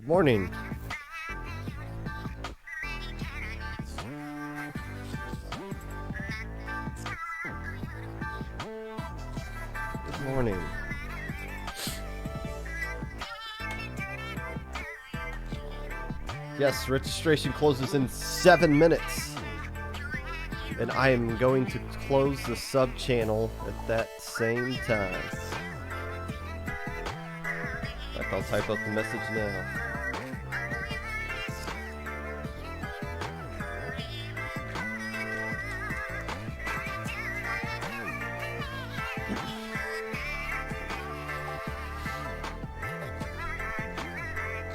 Good morning. Good morning. Yes, registration closes in 7 minutes. And I am going to close the sub channel at that same time. In fact, I'll type out the message now.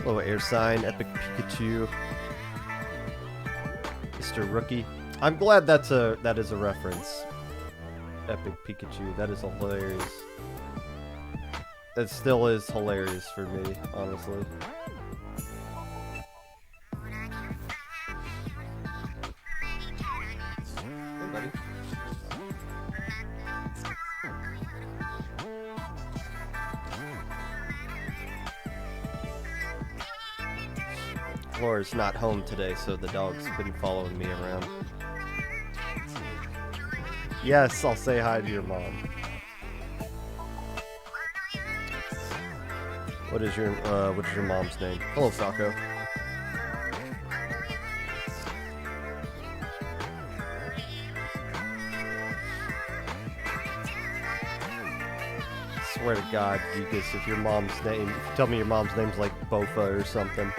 Hello, air sign, Epic Pikachu, Mr. Rookie. I'm glad that is a reference. Epic Pikachu, that is hilarious. That still is hilarious for me, honestly. Hey, buddy. Laura's not home today, so the dog's been following me around. Yes, I'll say hi to your mom. What is your mom's name? Hello, Falco. Swear to God, Geekus, if you tell me your mom's name's like Bofa or something.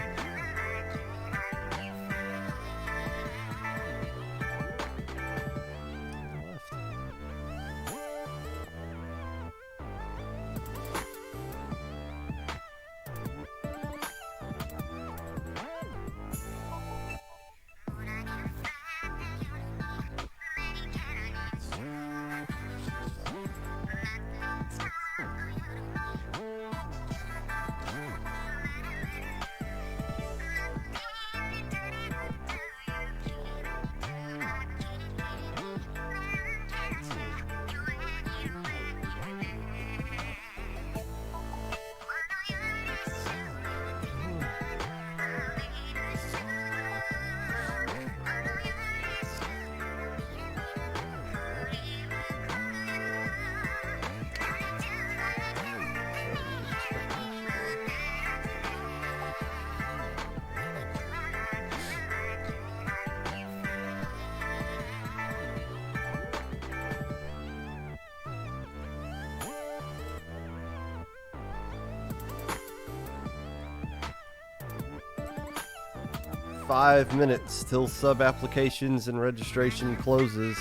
5 minutes till sub applications and registration closes.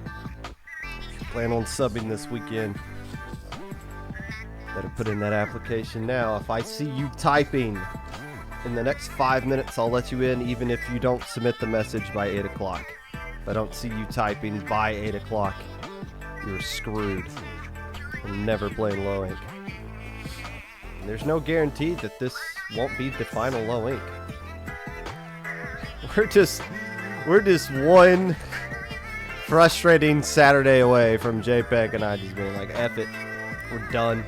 If you plan on subbing this weekend, better put in that application now. If I see you typing in the next 5 minutes, I'll let you in even if you don't submit the message by 8 o'clock. If I don't see you typing by 8 o'clock, you're screwed. And never blame Low Ink. And there's no guarantee that this won't be the final Low Ink. We're just one frustrating Saturday away from JPEG and I just being like, F it. We're done.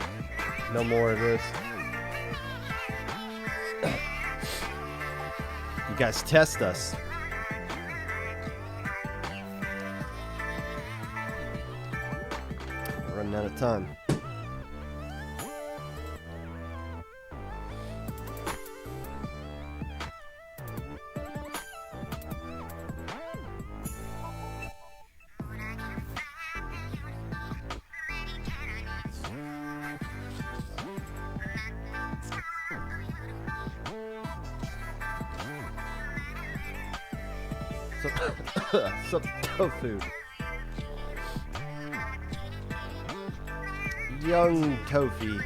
No more of this. You guys test us. We're running out of time. Some tofu. Young Tofi.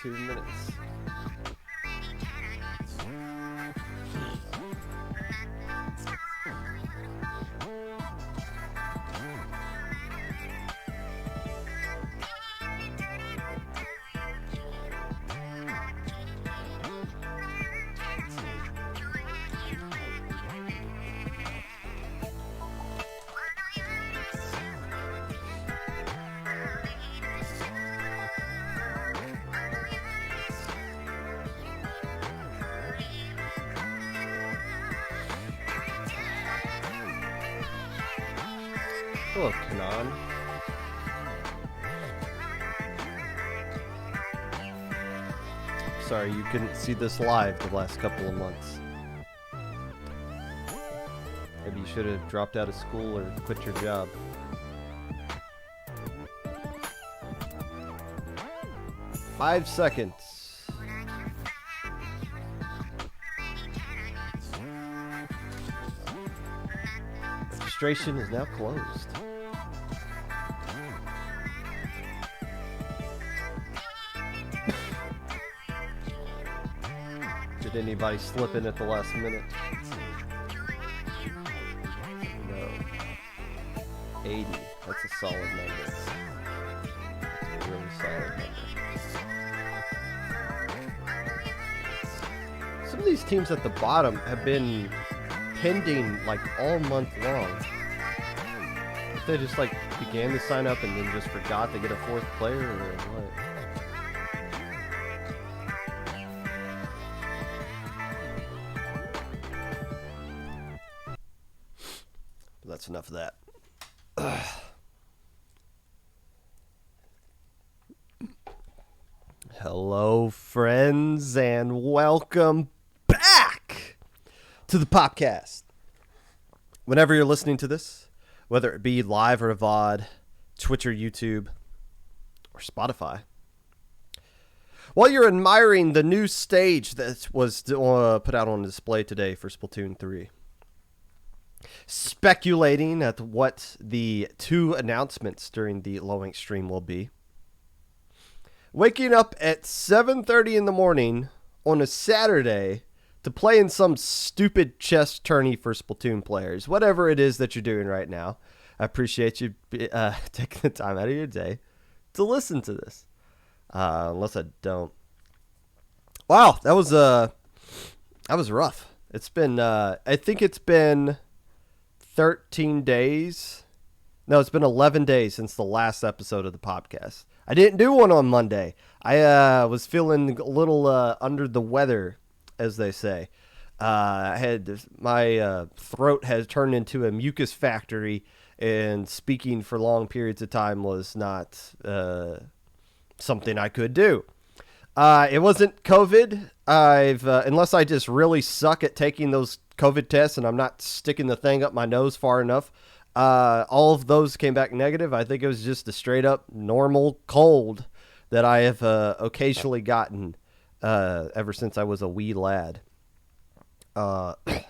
2 minutes. Hello, Kanan. Sorry you couldn't see this live the last couple of months. Maybe you should have dropped out of school or quit your job. Five seconds. Registration is now closed. Did anybody slip in at the last minute? No. 80. That's a solid number. That's a really solid number. Some of these teams at the bottom have been pending like all month long. If they just like began to sign up and then just forgot to get a fourth player or what? That's enough of that. Hello, friends, and welcome back to the Popcast. Whenever you're listening to this, whether it be live or VOD, Twitch or YouTube, or Spotify, while you're admiring the new stage that was put out on display today for Splatoon 3, speculating at what the two announcements during the Low Ink stream will be, waking up at 7:30 in the morning on a Saturday to play in some stupid chess tourney for Splatoon players, whatever it is that you're doing right now. I appreciate you taking the time out of your day to listen to this. Unless I don't. Wow, that was rough. It's been I think it's been 13 days. No, it's been 11 days since the last episode of the podcast. I didn't do one on Monday. I was feeling a little under the weather, as they say. I had my throat has turned into a mucus factory, and speaking for long periods of time was not something I could do. It wasn't COVID. Unless I just really suck at taking those COVID tests and I'm not sticking the thing up my nose far enough, all of those came back negative. I think it was just a straight up normal cold that I have occasionally gotten ever since I was a wee lad.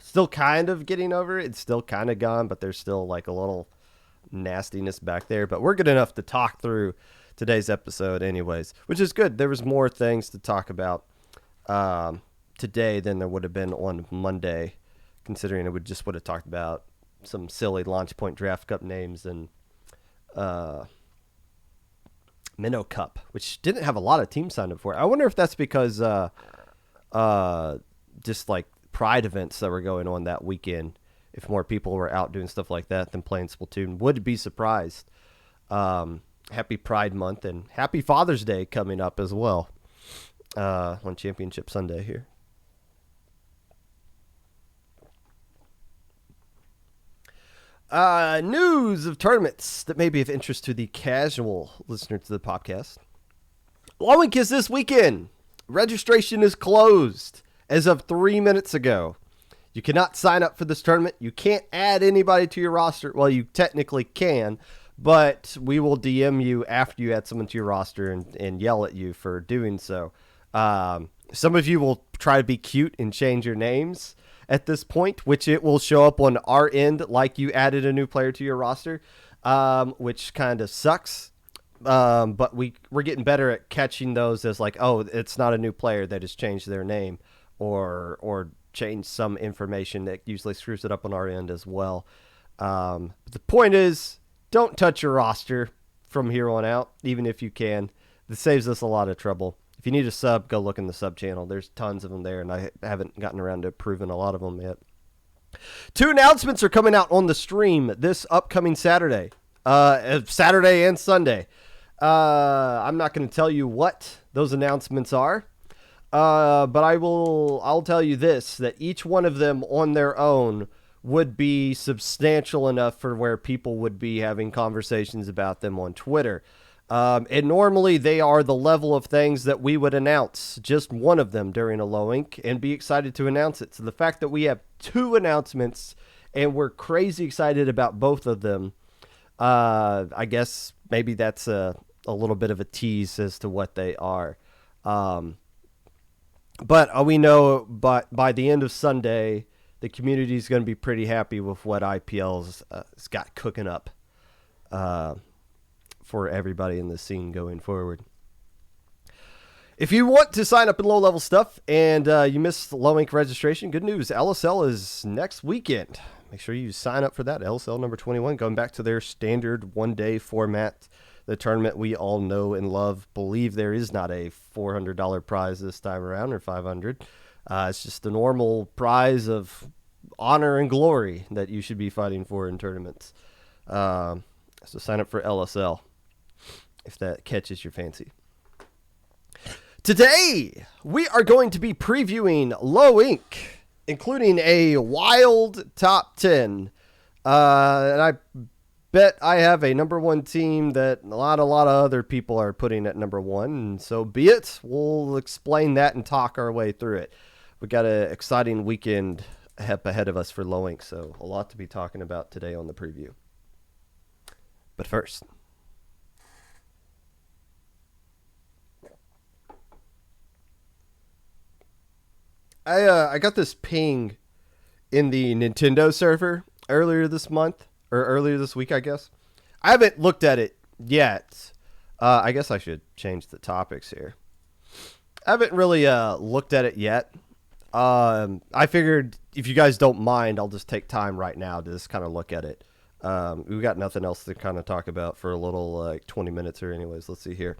Still kind of getting over it. It's still kind of gone, but there's still like a little nastiness back there. But we're good enough to talk through today's episode anyways, which is good. There was more things to talk about today than there would have been on Monday, considering it would have talked about some silly Launch Point Draft Cup names and Minnow Cup, which didn't have a lot of teams signed up for it. I wonder if that's because just like Pride events that were going on that weekend, if more people were out doing stuff like that than playing Splatoon. Would be surprised. Happy Pride Month and happy Father's Day coming up as well on Championship Sunday here. News of tournaments that may be of interest to the casual listener to the podcast. Low Ink is this weekend. Registration is closed as of 3 minutes ago. You cannot sign up for this tournament. You can't add anybody to your roster. Well, you technically can, but we will DM you after you add someone to your roster and yell at you for doing so. Some of you will try to be cute and change your names at this point, which it will show up on our end like you added a new player to your roster, which kind of sucks. But we're getting better at catching those as like, oh, it's not a new player that has changed their name or changed some information that usually screws it up on our end as well. But the point is, don't touch your roster from here on out, even if you can. This saves us a lot of trouble. If you need a sub, go look in the sub channel. There's tons of them there, and I haven't gotten around to proving a lot of them yet. 2 announcements are coming out on the stream this upcoming Saturday. Saturday and Sunday. I'm not going to tell you what those announcements are, but I'll tell you this, that each one of them on their own would be substantial enough for where people would be having conversations about them on Twitter. And normally they are the level of things that we would announce just one of them during a low ink and be excited to announce it. So the fact that we have 2 announcements and we're crazy excited about both of them, I guess maybe that's a little bit of a tease as to what they are. But we know by the end of Sunday, the community is going to be pretty happy with what IPL's got cooking up for everybody in the scene going forward. If you want to sign up in low-level stuff and you missed low ink registration, good news. LSL is next weekend. Make sure you sign up for that. LSL number 21, going back to their standard one-day format. The tournament we all know and love. Believe there is not a $400 prize this time around, or $500. It's just the normal prize of honor and glory that you should be fighting for in tournaments. So sign up for LSL if that catches your fancy. Today, we are going to be previewing Low Ink, including a wild top 10. And I bet I have a number 1 team that a lot of other people are putting at number 1, and so be it. We'll explain that and talk our way through it. We got an exciting weekend ahead of us for Low Ink, so a lot to be talking about today on the preview. But first, I got this ping in the Nintendo server earlier this week, I guess. I haven't looked at it yet. I guess I should change the topics here. I haven't really looked at it yet. I figured if you guys don't mind, I'll just take time right now to just kind of look at it. We've got nothing else to kind of talk about for a little, like 20 minutes or anyways. Let's see here.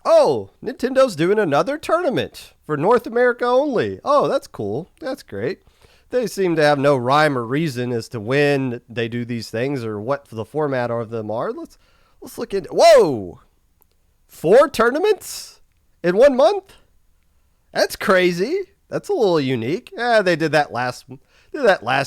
Nintendo's doing another tournament for North America only. Oh, that's cool. That's great. They seem to have no rhyme or reason as to when they do these things or what the format of them are. Let's look into. Whoa, 4 tournaments in 1 month? That's crazy. That's a little unique. Yeah, they did that last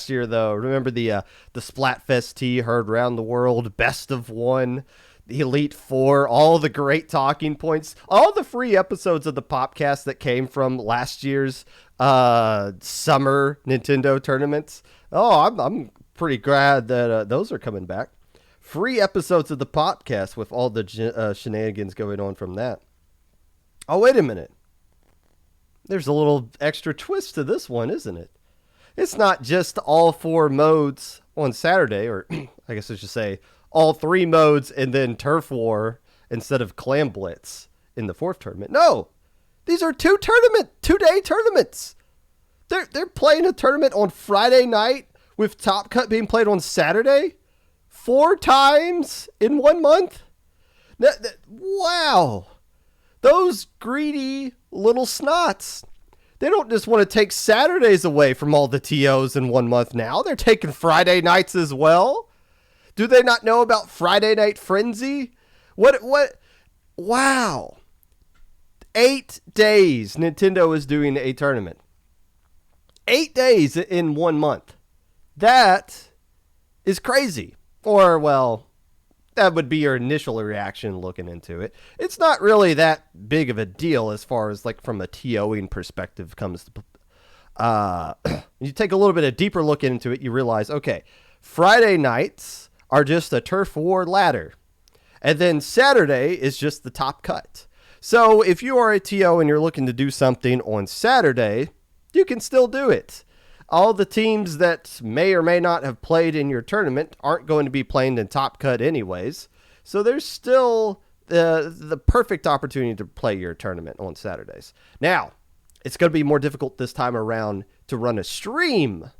year though. Remember the Splatfest T heard around the world, best of 1. The Elite Four, all the great talking points, all the free episodes of the Popcast that came from last year's summer Nintendo tournaments. Oh, I'm pretty glad that those are coming back. Free episodes of the Popcast with all the shenanigans going on from that. Oh, wait a minute. There's a little extra twist to this one, isn't it? It's not just all 4 modes on Saturday, or I guess I should say all 3 modes and then Turf War instead of Clam Blitz in the 4th tournament. No, these are 2-day tournaments. They're playing a tournament on Friday night with Top Cut being played on Saturday 4 times in 1 month. Wow. Those greedy little snots. They don't just want to take Saturdays away from all the TOs in 1 month now. They're taking Friday nights as well. Do they not know about Friday Night Frenzy? What? Wow. 8 days Nintendo is doing a tournament. 8 days in 1 month. That is crazy. Or, well, that would be your initial reaction looking into it. It's not really that big of a deal as far as like from a TOing perspective comes to. You take a little bit of deeper look into it, you realize, okay, Friday nights are just a Turf War ladder. And then Saturday is just the Top Cut. So if you are a TO and you're looking to do something on Saturday, you can still do it. All the teams that may or may not have played in your tournament aren't going to be playing in Top Cut anyways. So there's still the perfect opportunity to play your tournament on Saturdays. Now, it's going to be more difficult this time around to run a stream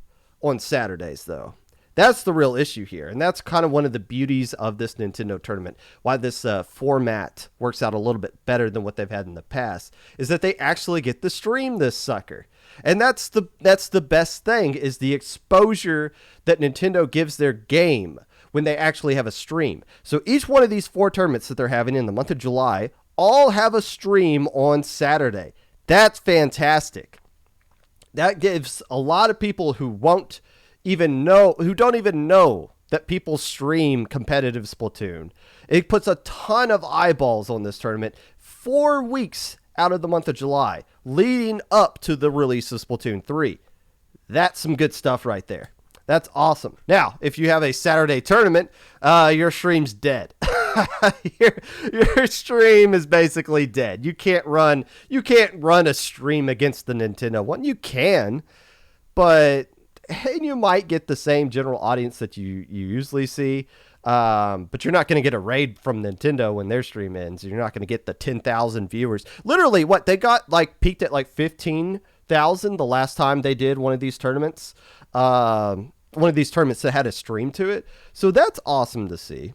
on Saturdays, though. That's the real issue here, and that's kind of one of the beauties of this Nintendo tournament. Why this format works out a little bit better than what they've had in the past is that they actually get to stream this sucker. And that's the best thing, is the exposure that Nintendo gives their game when they actually have a stream. So each one of these 4 tournaments that they're having in the month of July all have a stream on Saturday. That's fantastic. That gives a lot of people who don't even know that people stream competitive Splatoon. It puts a ton of eyeballs on this tournament 4 weeks out of the month of July, leading up to the release of Splatoon 3. That's some good stuff right there. That's awesome. Now, if you have a Saturday tournament, your stream's dead. your stream is basically dead. You can't run a stream against the Nintendo one. You can, but you might get the same general audience that you usually see. But you're not going to get a raid from Nintendo when their stream ends. You're not going to get the 10,000 viewers. Literally, what they got peaked at 15,000 the last time they did one of these tournaments. One of these tournaments that had a stream to it. So that's awesome to see.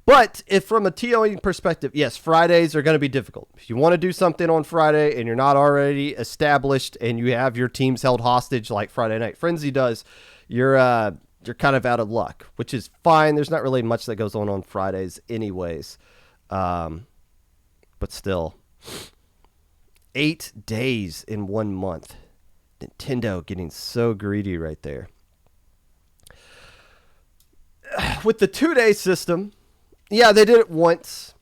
But if from a TOing perspective, yes, Fridays are going to be difficult. If you want to do something on Friday and you're not already established and you have your teams held hostage like Friday Night Frenzy does, you're kind of out of luck, which is fine. There's not really much that goes on Fridays anyways. But still, 8 days in 1 month. Nintendo getting so greedy right there. With the 2-day system, yeah, they did it once.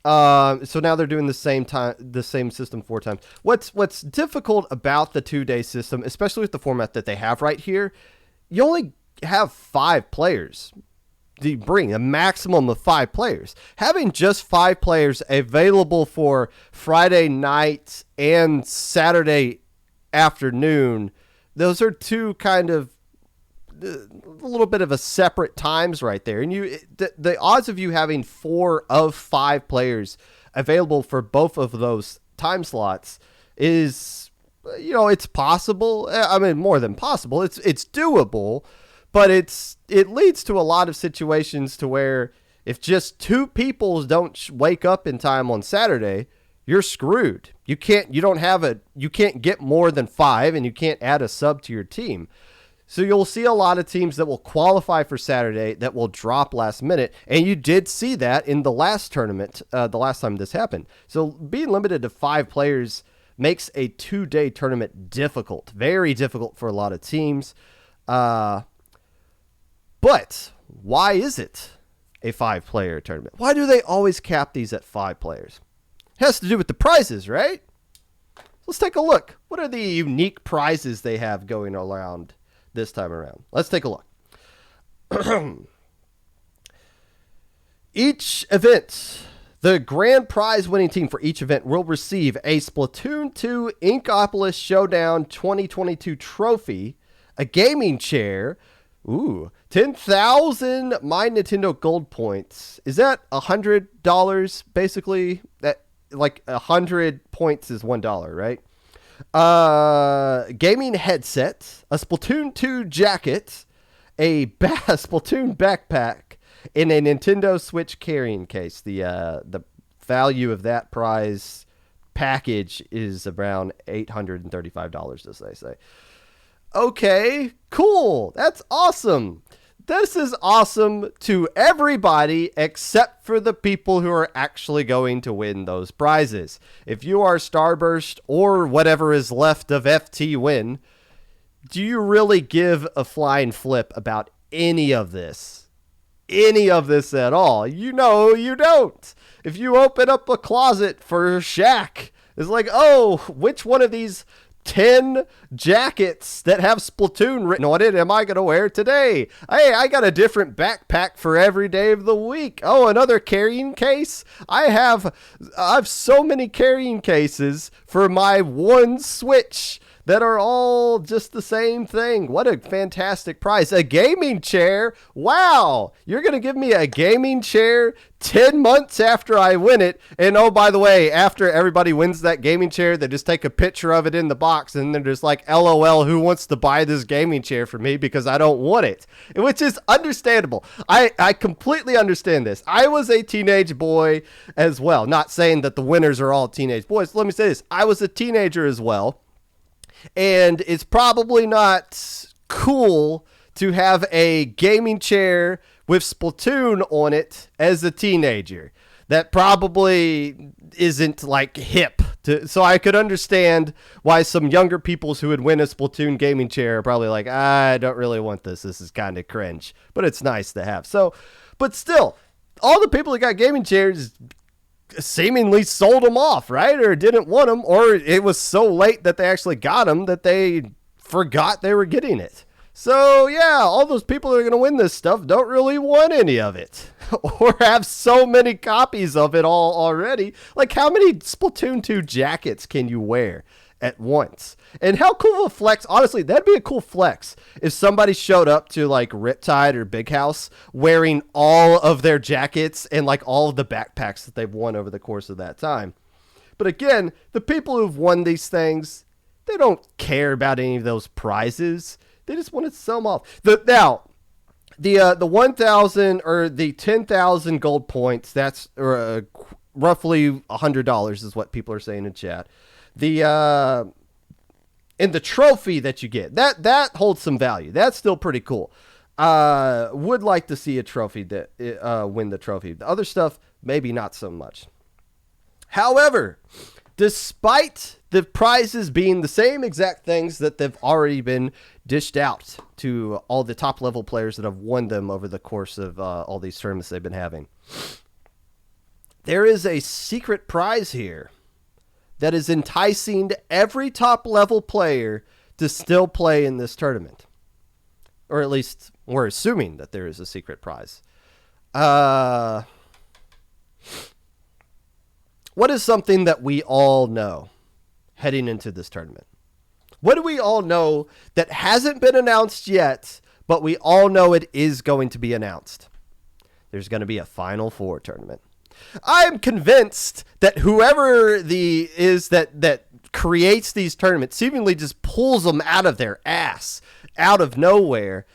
So now they're doing the same system 4 times. What's difficult about the 2-day system, especially with the format that they have right here, you only have 5 players. You bring a maximum of 5 players. Having just 5 players available for Friday night and Saturday afternoon, those are 2 kind of a little bit of a separate times right there. And the odds of you having 4 of 5 players available for both of those time slots is, it's possible. I mean, more than possible. It's doable, but it leads to a lot of situations to where if just 2 people don't wake up in time on Saturday, you're screwed. You can't get more than 5, and you can't add a sub to your team. So you'll see a lot of teams that will qualify for Saturday that will drop last minute. And you did see that in the last tournament, the last time this happened. So being limited to 5 players makes a 2-day tournament difficult, very difficult for a lot of teams. But why is it a 5-player tournament? Why do they always cap these at 5 players? It has to do with the prizes, right? Let's take a look. What are the unique prizes they have going around this time around? Let's take a look. Each event, the grand prize winning team for each event will receive a Splatoon 2 Inkopolis Showdown 2022 trophy, a gaming chair, 10,000 My Nintendo Gold points. Is that $100 basically? That 100 points is $1, right? Gaming headset, a Splatoon 2 jacket, a Splatoon backpack, and a Nintendo Switch carrying case. The value of that prize package is around $835, as they say. Okay, cool. That's awesome. This is awesome to everybody except for the people who are actually going to win those prizes. If you are Starburst or whatever is left of FT Win, do you really give a flying flip about any of this? Any of this at all? You don't. If you open up a closet for Shaq, it's like, oh, which one of these 10 jackets that have Splatoon written on it am I going to wear today? Hey, I got a different backpack for every day of the week. Oh, another carrying case? I have so many carrying cases for my one Switch that are all just the same thing. What a fantastic prize. A gaming chair. Wow. You're going to give me a gaming chair 10 months after I win it. And oh, by the way, after everybody wins that gaming chair, they just take a picture of it in the box and they're just like, LOL, who wants to buy this gaming chair for me because I don't want it? Which is understandable. I completely understand this. I was a teenage boy as well. Not saying that the winners are all teenage boys. Let me say this. I was a teenager as well. And it's probably not cool to have a gaming chair with Splatoon on it as a teenager. That probably isn't like hip. So I could understand why some younger peoples who would win a Splatoon gaming chair are probably like, I don't really want this. This is kind of cringe, but it's nice to have. So, but still, all the people that got gaming chairs seemingly sold them off, right? Or didn't want them, or it was so late that they actually got them that they forgot they were getting it. So yeah, all those people that are going to win this stuff don't really want any of it or have so many copies of it all already. Like, how many Splatoon 2 jackets can you wear at once? And how cool of a flex, honestly, that'd be a cool flex if somebody showed up to like Riptide or Big House wearing all of their jackets and like all of the backpacks that they've won over the course of that time. But again, the people who've won these things, they don't care about any of those prizes. They just want to sell them off. The 1,000 or the 10,000 gold points, that's roughly $100 is what people are saying in chat. And the trophy that you get, that holds some value. That's still pretty cool. Would like to see a trophy that win the trophy. The other stuff, maybe not so much. However, despite the prizes being the same exact things that they've already been dished out to all the top level players that have won them over the course of all these tournaments they've been having, there is a secret prize here that is enticing every top level player to still play in this tournament. Or at least we're assuming that there is a secret prize. What is something that we all know heading into this tournament? What do we all know that hasn't been announced yet, but we all know it is going to be announced? There's going to be a Final Four tournament. I'm convinced that whoever that creates these tournaments seemingly just pulls them out of their ass, out of nowhere,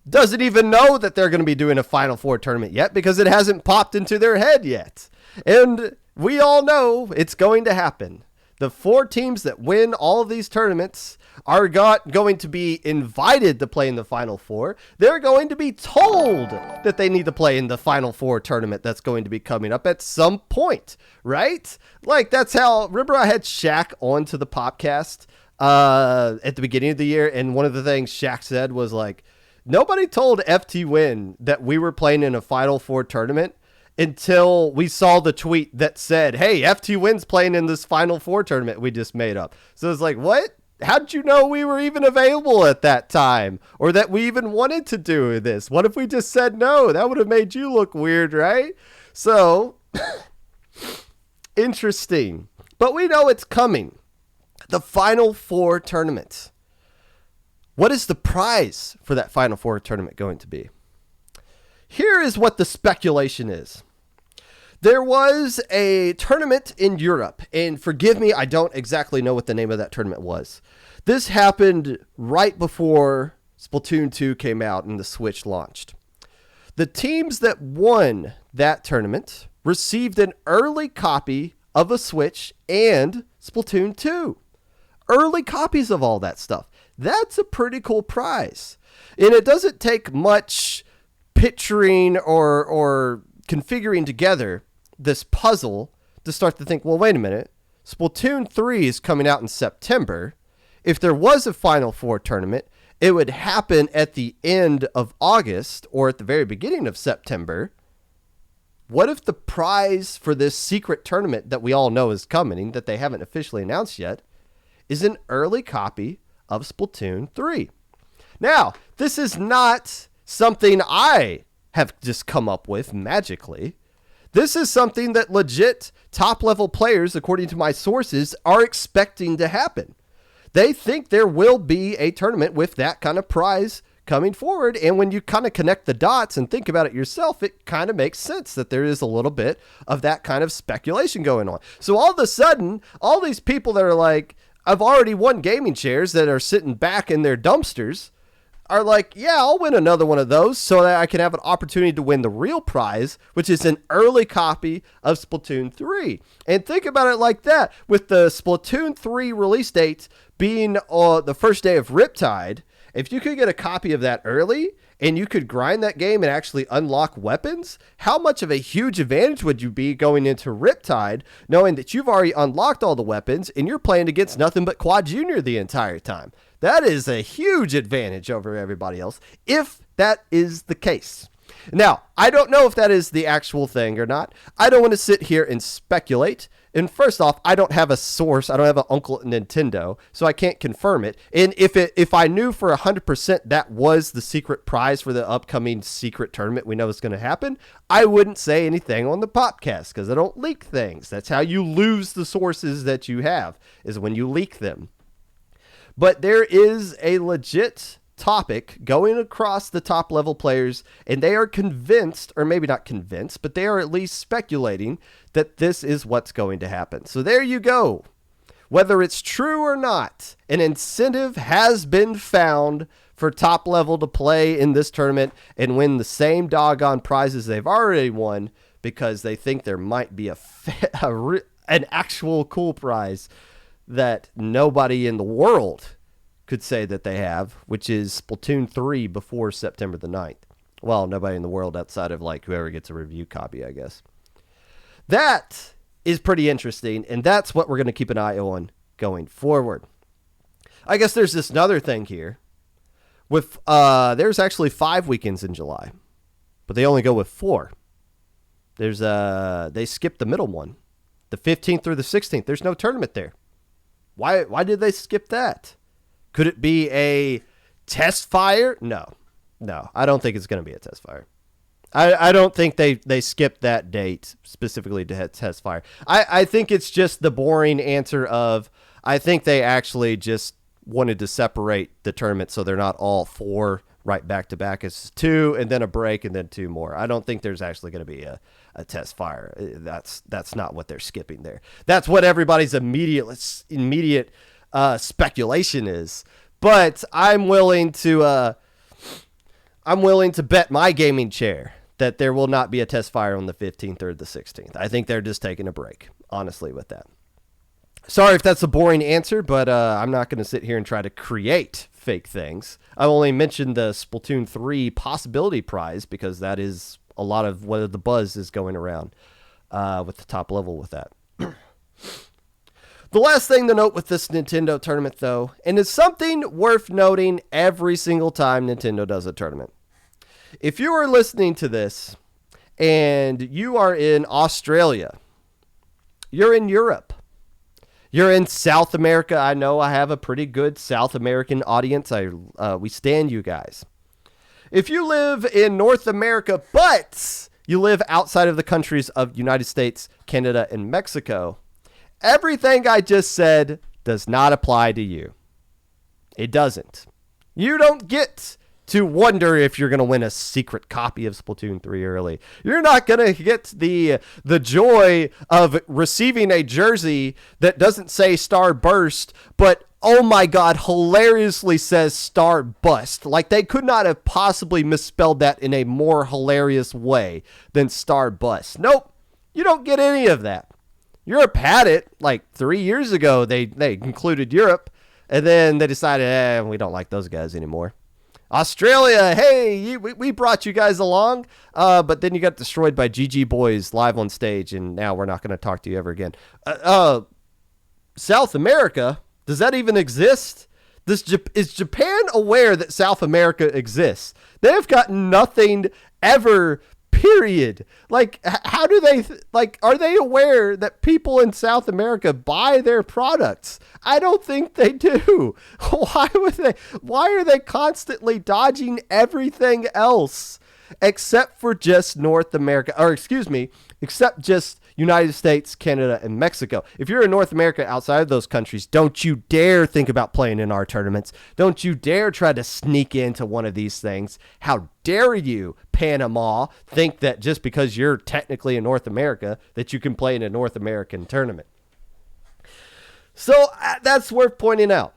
doesn't even know that they're going to be doing a Final Four tournament yet because it hasn't popped into their head yet. And we all know it's going to happen. The 4 teams that win all of these tournaments are going to be invited to play in the Final Four. They're going to be told that they need to play in the Final Four tournament that's going to be coming up at some point, right? Like, that's how, remember I had Shaq onto the Popcast at the beginning of the year, and one of the things Shaq said was like, nobody told FT Win that we were playing in a Final Four tournament until we saw the tweet that said, hey, FT Win's playing in this Final Four tournament we just made up. So it's like, what? How did you know we were even available at that time? Or that we even wanted to do this? What if we just said no? That would have made you look weird, right? So, interesting. But we know it's coming. The Final Four tournament. What is the prize for that Final Four tournament going to be? Here is what the speculation is. There was a tournament in Europe, and forgive me, I don't exactly know what the name of that tournament was. This happened right before Splatoon 2 came out and the Switch launched. The teams that won that tournament received an early copy of a Switch and Splatoon 2. Early copies of all that stuff. That's a pretty cool prize. And it doesn't take much picturing or configuring together this puzzle to start to think, well, wait a minute. Splatoon 3 is coming out in September. If there was a Final Four tournament, it would happen at the end of August or at the very beginning of September. What if the prize for this secret tournament that we all know is coming, that they haven't officially announced yet, is an early copy of Splatoon 3? Now, this is not something I have just come up with magically. This is something that legit top-level players, according to my sources, are expecting to happen. they think there will be a tournament with that kind of prize coming forward. And when you kind of connect the dots and think about it yourself, it kind of makes sense that there is a little bit of that kind of speculation going on. So all of a sudden, all these people that are like, I've already won gaming chairs, that are sitting back in their dumpsters, are like, yeah, I'll win another one of those so that I can have an opportunity to win the real prize, which is an early copy of Splatoon 3. And think about it like that. With the Splatoon 3 release date being the first day of Riptide, if you could get a copy of that early and you could grind that game and actually unlock weapons, how much of a huge advantage would you be going into Riptide, knowing that you've already unlocked all the weapons and you're playing against nothing but Quad Jr. the entire time? That is a huge advantage over everybody else, if that is the case. Now, I don't know if that is the actual thing or not. I don't want to sit here and speculate. And first off, I don't have a source. I don't have an uncle at Nintendo, so I can't confirm it. And if I knew for 100% that was the secret prize for the upcoming secret tournament we know is going to happen, I wouldn't say anything on the Popcast, because I don't leak things. That's how you lose the sources that you have, is when you leak them. But there is a legit topic going across the top level players, and they are convinced, or maybe not convinced, but they are at least speculating that this is what's going to happen. So there you go. Whether it's true or not, an incentive has been found for top level to play in this tournament and win the same doggone prizes they've already won, because they think there might be an actual cool prize that nobody in the world could say that they have, which is Splatoon 3 before September the 9th. Well, nobody in the world outside of like whoever gets a review copy, I guess. That is pretty interesting, and that's what we're going to keep an eye on going forward. I guess there's this another thing here. With there's actually 5 weekends in July, but they only go with 4. There's they skipped the middle one, the 15th through the 16th. There's no tournament there. Why did they skip that? Could it be a test fire? No, I don't think it's going to be a test fire. I don't think they skipped that date specifically to test fire. I think it's just the boring answer of, I think they actually just wanted to separate the tournament so they're not all 4 right back to back. It's 2 and then a break and then 2 more. I don't think there's actually going to be a test fire. That's not what they're skipping there. That's what everybody's immediate speculation is. But I'm willing to bet my gaming chair that there will not be a test fire on the 15th or the 16th. I think they're just taking a break, honestly, with that. Sorry if that's a boring answer, but I'm not going to sit here and try to create fake things. I only mentioned the Splatoon 3 possibility prize because that is a lot of what the buzz is going around with the top level with that. The last thing to note with this Nintendo tournament, though, and it's something worth noting every single time Nintendo does a tournament. If you are listening to this and you are in Australia, you're in Europe, you're in South America. I know I have a pretty good South American audience. We stand you guys. If you live in North America, but you live outside of the countries of United States, Canada, and Mexico, everything I just said does not apply to you. It doesn't. You don't get to wonder if you're going to win a secret copy of Splatoon 3 early. You're not going to get the joy of receiving a jersey that doesn't say Star Burst, but oh my God, hilariously says Star Bust. Like they could not have possibly misspelled that in a more hilarious way than Star Bust. Nope, you don't get any of that. Europe had it like 3 years ago. They included Europe, and then they decided, we don't like those guys anymore. Australia, hey, we brought you guys along, but then you got destroyed by GG Boys live on stage, and now we're not going to talk to you ever again. South America, does that even exist? Is Japan aware that South America exists? They have got nothing ever, period. Like, how do they, are they aware that people in South America buy their products? I don't think they do. Why are they constantly dodging everything else except for just North America, or excuse me, except just United States, Canada, and Mexico. If you're in North America outside of those countries, don't you dare think about playing in our tournaments. Don't you dare try to sneak into one of these things. How dare you, Panama, think that just because you're technically in North America that you can play in a North American tournament. So that's worth pointing out,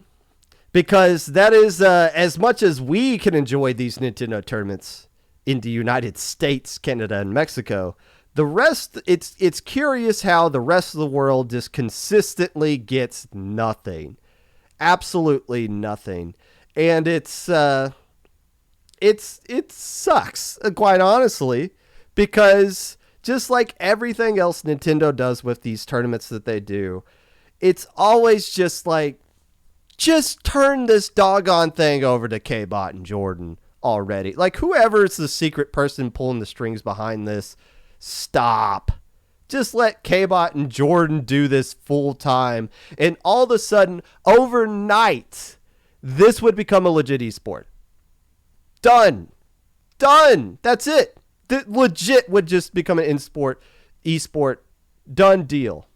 because that is as much as we can enjoy these Nintendo tournaments in the United States, Canada, and Mexico, the rest, it's curious how the rest of the world just consistently gets nothing. Absolutely nothing. And it sucks, quite honestly, because just like everything else Nintendo does with these tournaments that they do, it's always just like, just turn this doggone thing over to K-Bot and Jordan already. Like, whoever is the secret person pulling the strings behind this, stop. Just let K-Bot and Jordan do this full time. And all of a sudden, overnight, this would become a legit esport. Done. That's it. The legit would just become an esport. Done deal.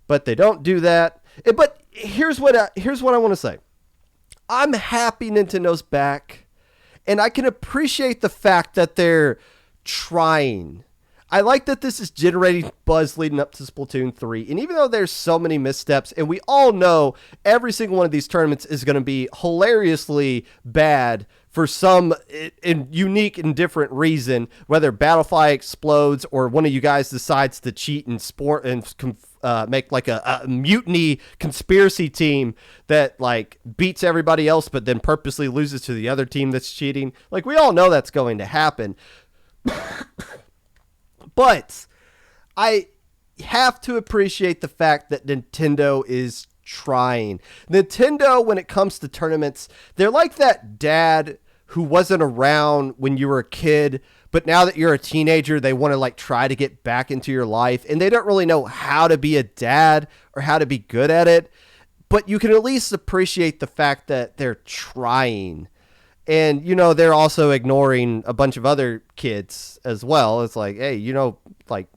But they don't do that. But here's what I want to say. I'm happy Nintendo's back, and I can appreciate the fact that they're trying. I like that this is generating buzz leading up to Splatoon 3. And even though there's so many missteps, and we all know every single one of these tournaments is going to be hilariously bad for some unique and different reason, whether Battlefy explodes or one of you guys decides to cheat and make like a mutiny conspiracy team that like beats everybody else but then purposely loses to the other team that's cheating. Like, we all know that's going to happen. But I have to appreciate the fact that Nintendo is trying. Nintendo, when it comes to tournaments, they're like that dad who wasn't around when you were a kid, but now that you're a teenager, they want to like try to get back into your life, and they don't really know how to be a dad or how to be good at it. But you can at least appreciate the fact that they're trying. And, you know, they're also ignoring a bunch of other kids as well. It's like, hey, you know, like,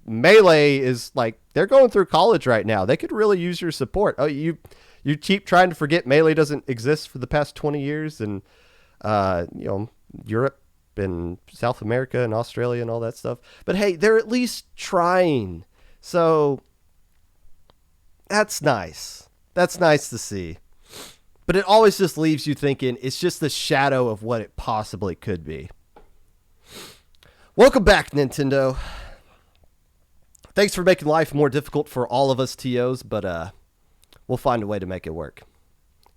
Melee is like, they're going through college right now. They could really use your support. Oh, you keep trying to forget Melee doesn't exist for the past 20 years. And, you know, Europe and South America and Australia and all that stuff. But hey, they're at least trying. So that's nice. That's nice to see. But it always just leaves you thinking it's just the shadow of what it possibly could be. Welcome back, Nintendo. Thanks for making life more difficult for all of us TOs, but we'll find a way to make it work.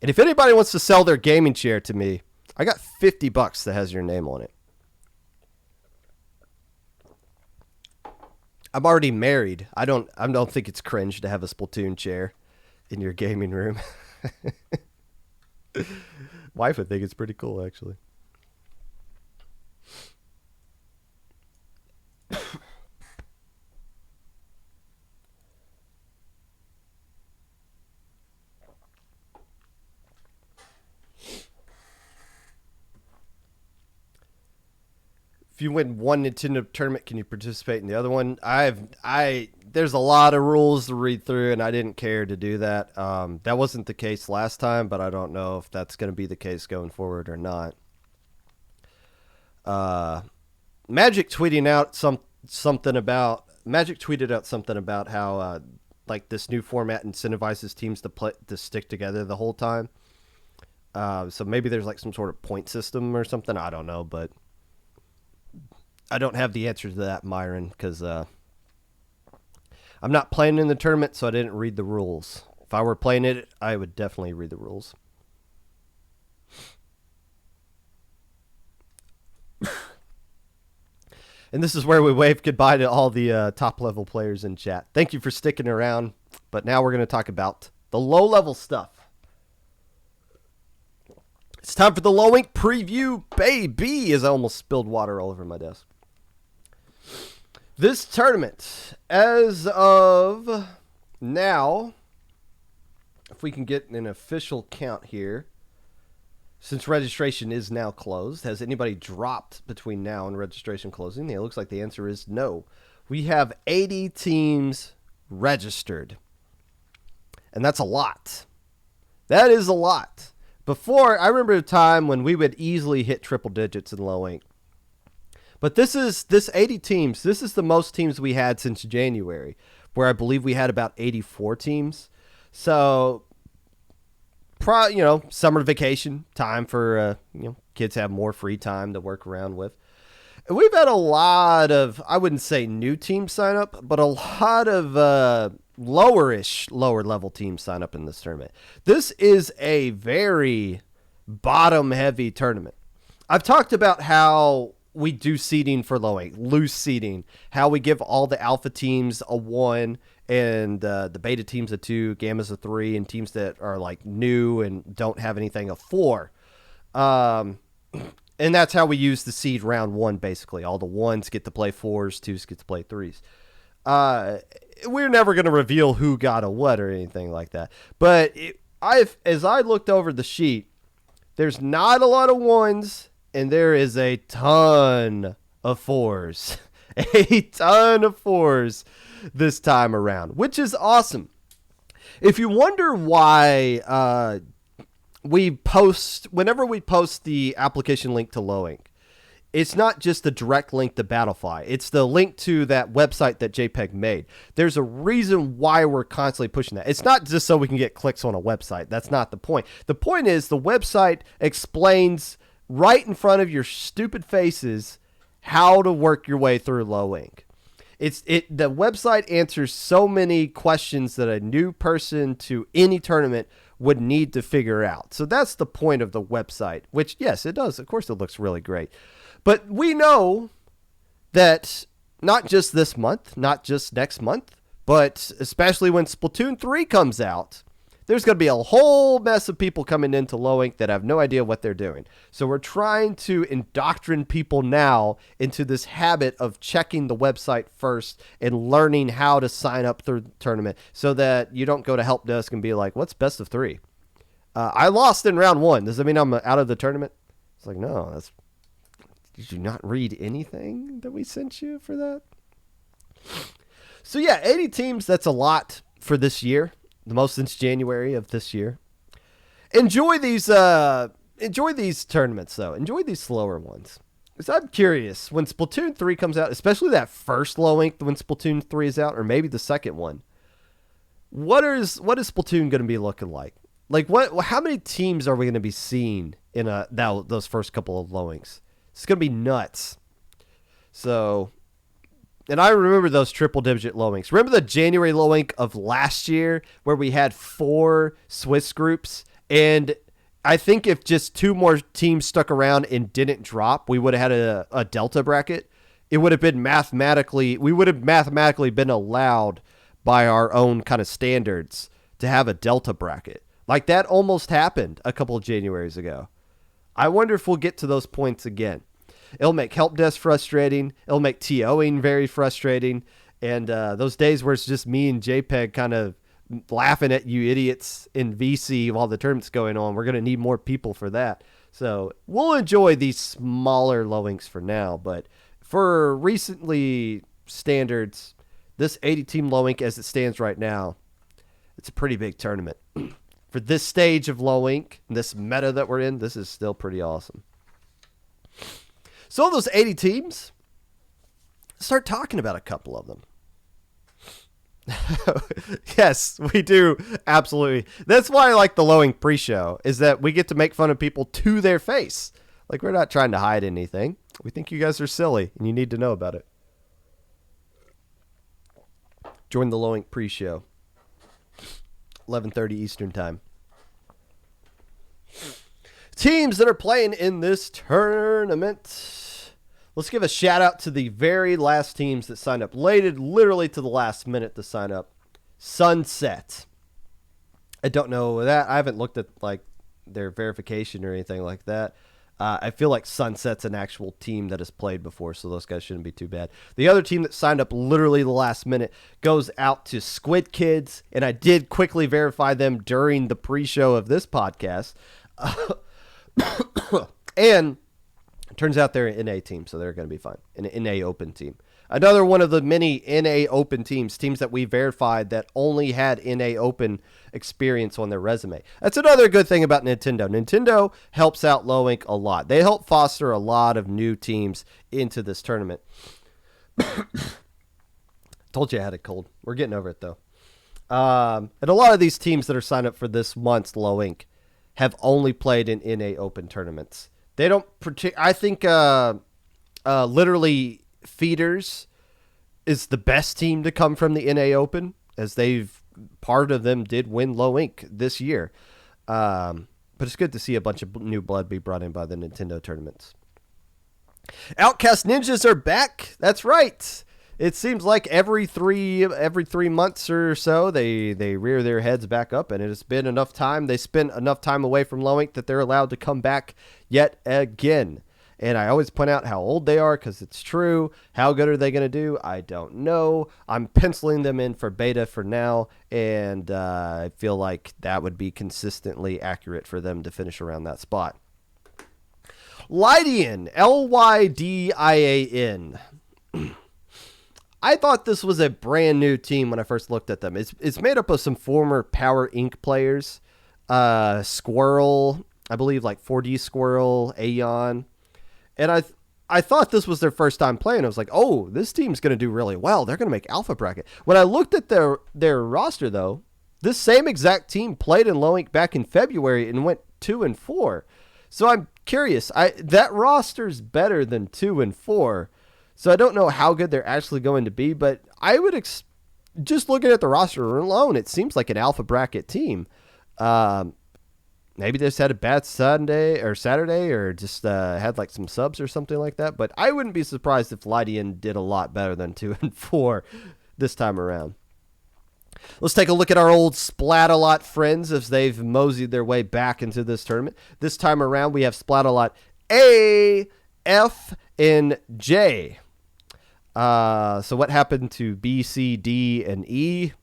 And if anybody wants to sell their gaming chair to me, I got $50 that has your name on it. I'm already married. I don't think it's cringe to have a Splatoon chair in your gaming room. Wife would think it's pretty cool, actually. If you win one Nintendo tournament, can you participate in the other one? There's a lot of rules to read through, and I didn't care to do that. That wasn't the case last time, but I don't know if that's going to be the case going forward or not. Magic tweeted out something about how like this new format incentivizes teams to stick together the whole time. So maybe there's like some sort of point system or something. I don't know, but I don't have the answer to that, Myron, because I'm not playing in the tournament, so I didn't read the rules. If I were playing it, I would definitely read the rules. And this is where we wave goodbye to all the top-level players in chat. Thank you for sticking around, but now we're going to talk about the low-level stuff. It's time for the Low Ink preview, baby, as I almost spilled water all over my desk. This tournament, as of now, if we can get an official count here, since registration is now closed, has anybody dropped between now and registration closing? It looks like the answer is no. we have 80 teams registered. And that's a lot. That is a lot. Before, I remember a time when we would easily hit triple digits in low ink. But this 80 teams, this is the most teams we had since January, where I believe we had about 84 teams. So, summer vacation time for, kids have more free time to work around with. And we've had a lot of, I wouldn't say new teams sign up, but a lot of lower level teams sign up in this tournament. This is a very bottom heavy tournament. I've talked about how we do seeding for low ink, loose seeding, how we give all the alpha teams a 1 and the beta teams a 2, gammas a 3, and teams that are like new and don't have anything a 4. And that's how we use the seed round 1, basically. All the 1s get to play 4s, 2s get to play 3s. We're never going to reveal who got a what or anything like that. But as I looked over the sheet, there's not a lot of 1s, and there is a ton of 4s. A ton of 4s this time around, which is awesome. If you wonder why whenever we post the application link to low ink, it's not just the direct link to Battlefy. It's the link to that website that JPEG made. There's a reason why we're constantly pushing that. It's not just so we can get clicks on a website. That's not the point. The point is the website explains right in front of your stupid faces how to work your way through low ink. The website answers so many questions that a new person to any tournament would need to figure out. So that's the point of the website, which, yes, it does. Of course, it looks really great. But we know that not just this month, not just next month, but especially when Splatoon 3 comes out, there's going to be a whole mess of people coming into low ink that have no idea what they're doing. So we're trying to indoctrinate people now into this habit of checking the website first and learning how to sign up through the tournament so that you don't go to help desk and be like, what's best of 3? I lost in round 1. Does that mean I'm out of the tournament? It's like, no, did you not read anything that we sent you for that? So yeah, 80 teams, that's a lot for this year. The most since January of this year. Enjoy these tournaments, though. Enjoy these slower ones. Because I'm curious, when Splatoon 3 comes out, especially that first low ink when Splatoon 3 is out, or maybe the second one, what is Splatoon going to be looking like? Like, how many teams are we going to be seeing in those first couple of low inks? It's going to be nuts. So, and I remember those triple-digit low inks. Remember the January low ink of last year where we had 4 Swiss groups? And I think if just 2 more teams stuck around and didn't drop, we would have had a Delta bracket. It would have been we would have mathematically been allowed by our own kind of standards to have a Delta bracket. Like that almost happened a couple of Januaries ago. I wonder if we'll get to those points again. It'll make help desk frustrating. It'll make TOing very frustrating. And those days where it's just me and JPEG kind of laughing at you idiots in VC while the tournament's going on, we're going to need more people for that. So we'll enjoy these smaller low inks for now. But for recently standards, this 80-team low ink as it stands right now, it's a pretty big tournament. For this stage of low ink, this meta that we're in, this is still pretty awesome. So those 80 teams, start talking about a couple of them. Yes, we do. Absolutely. That's why I like the low ink pre-show, is that we get to make fun of people to their face. Like, we're not trying to hide anything. We think you guys are silly, and you need to know about it. Join the low ink pre-show. 11:30 Eastern time. Teams that are playing in this tournament. Let's give a shout out to the very last teams that signed up. Literally to the last minute to sign up. Sunset. I don't know that. I haven't looked at like their verification or anything like that. I feel like Sunset's an actual team that has played before, so those guys shouldn't be too bad. The other team that signed up literally the last minute goes out to Squid Kids, and I did quickly verify them during the pre-show of this podcast. And it turns out they're an NA team, so they're going to be fine. An NA open team. Another one of the many NA Open teams that we verified that only had NA Open experience on their resume. That's another good thing about Nintendo. Nintendo helps out Low Inc a lot. They help foster a lot of new teams into this tournament. Told you I had a cold. We're getting over it, though. And a lot of these teams that are signed up for this month's Low Inc have only played in NA Open tournaments. They don't I think literally Feeders is the best team to come from the NA Open, as part of them did win Low Inc this year. But it's good to see a bunch of new blood be brought in by the Nintendo tournaments. Outcast Ninjas are back. That's right. It seems like every 3 months or so they rear their heads back up, and it has been enough time. They spent enough time away from Low Inc that they're allowed to come back yet again. And I always point out how old they are because it's true. How good are they going to do? I don't know. I'm penciling them in for beta for now, and I feel like that would be consistently accurate for them to finish around that spot. Lydian, Lydian. I thought this was a brand new team when I first looked at them. It's made up of some former Power Inc. players. Squirrel, I believe, like 4D Squirrel, Aeon. And I thought this was their first time playing. I was like, oh, this team's going to do really well. They're going to make Alpha Bracket. When I looked at their roster, though, this same exact team played in Low Inc back in February and went 2-4. So I'm curious. That roster's better than 2-4. So I don't know how good they're actually going to be, but I would just looking at the roster alone, it seems like an Alpha Bracket team. Maybe they just had a bad Saturday, or just had like some subs or something like that. But I wouldn't be surprised if Lydian did a lot better than 2-4 this time around. Let's take a look at our old Splat-A-Lot friends as they've moseyed their way back into this tournament. This time around, we have Splat-A-Lot A, F, and J. So what happened to B, C, D, and E?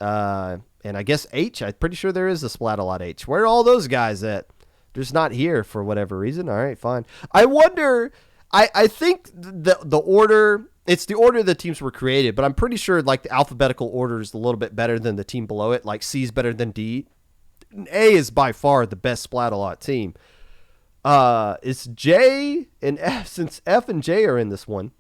And I guess H. I'm pretty sure there is a Splat-A-Lot H. Where are all those guys at? They're just not here for whatever reason. All right, fine. I wonder. I think the order. It's the order the teams were created, but I'm pretty sure like the alphabetical order is a little bit better than the team below it. Like C is better than D. A is by far the best Splat-A-Lot team. It's J and F. Since F and J are in this one,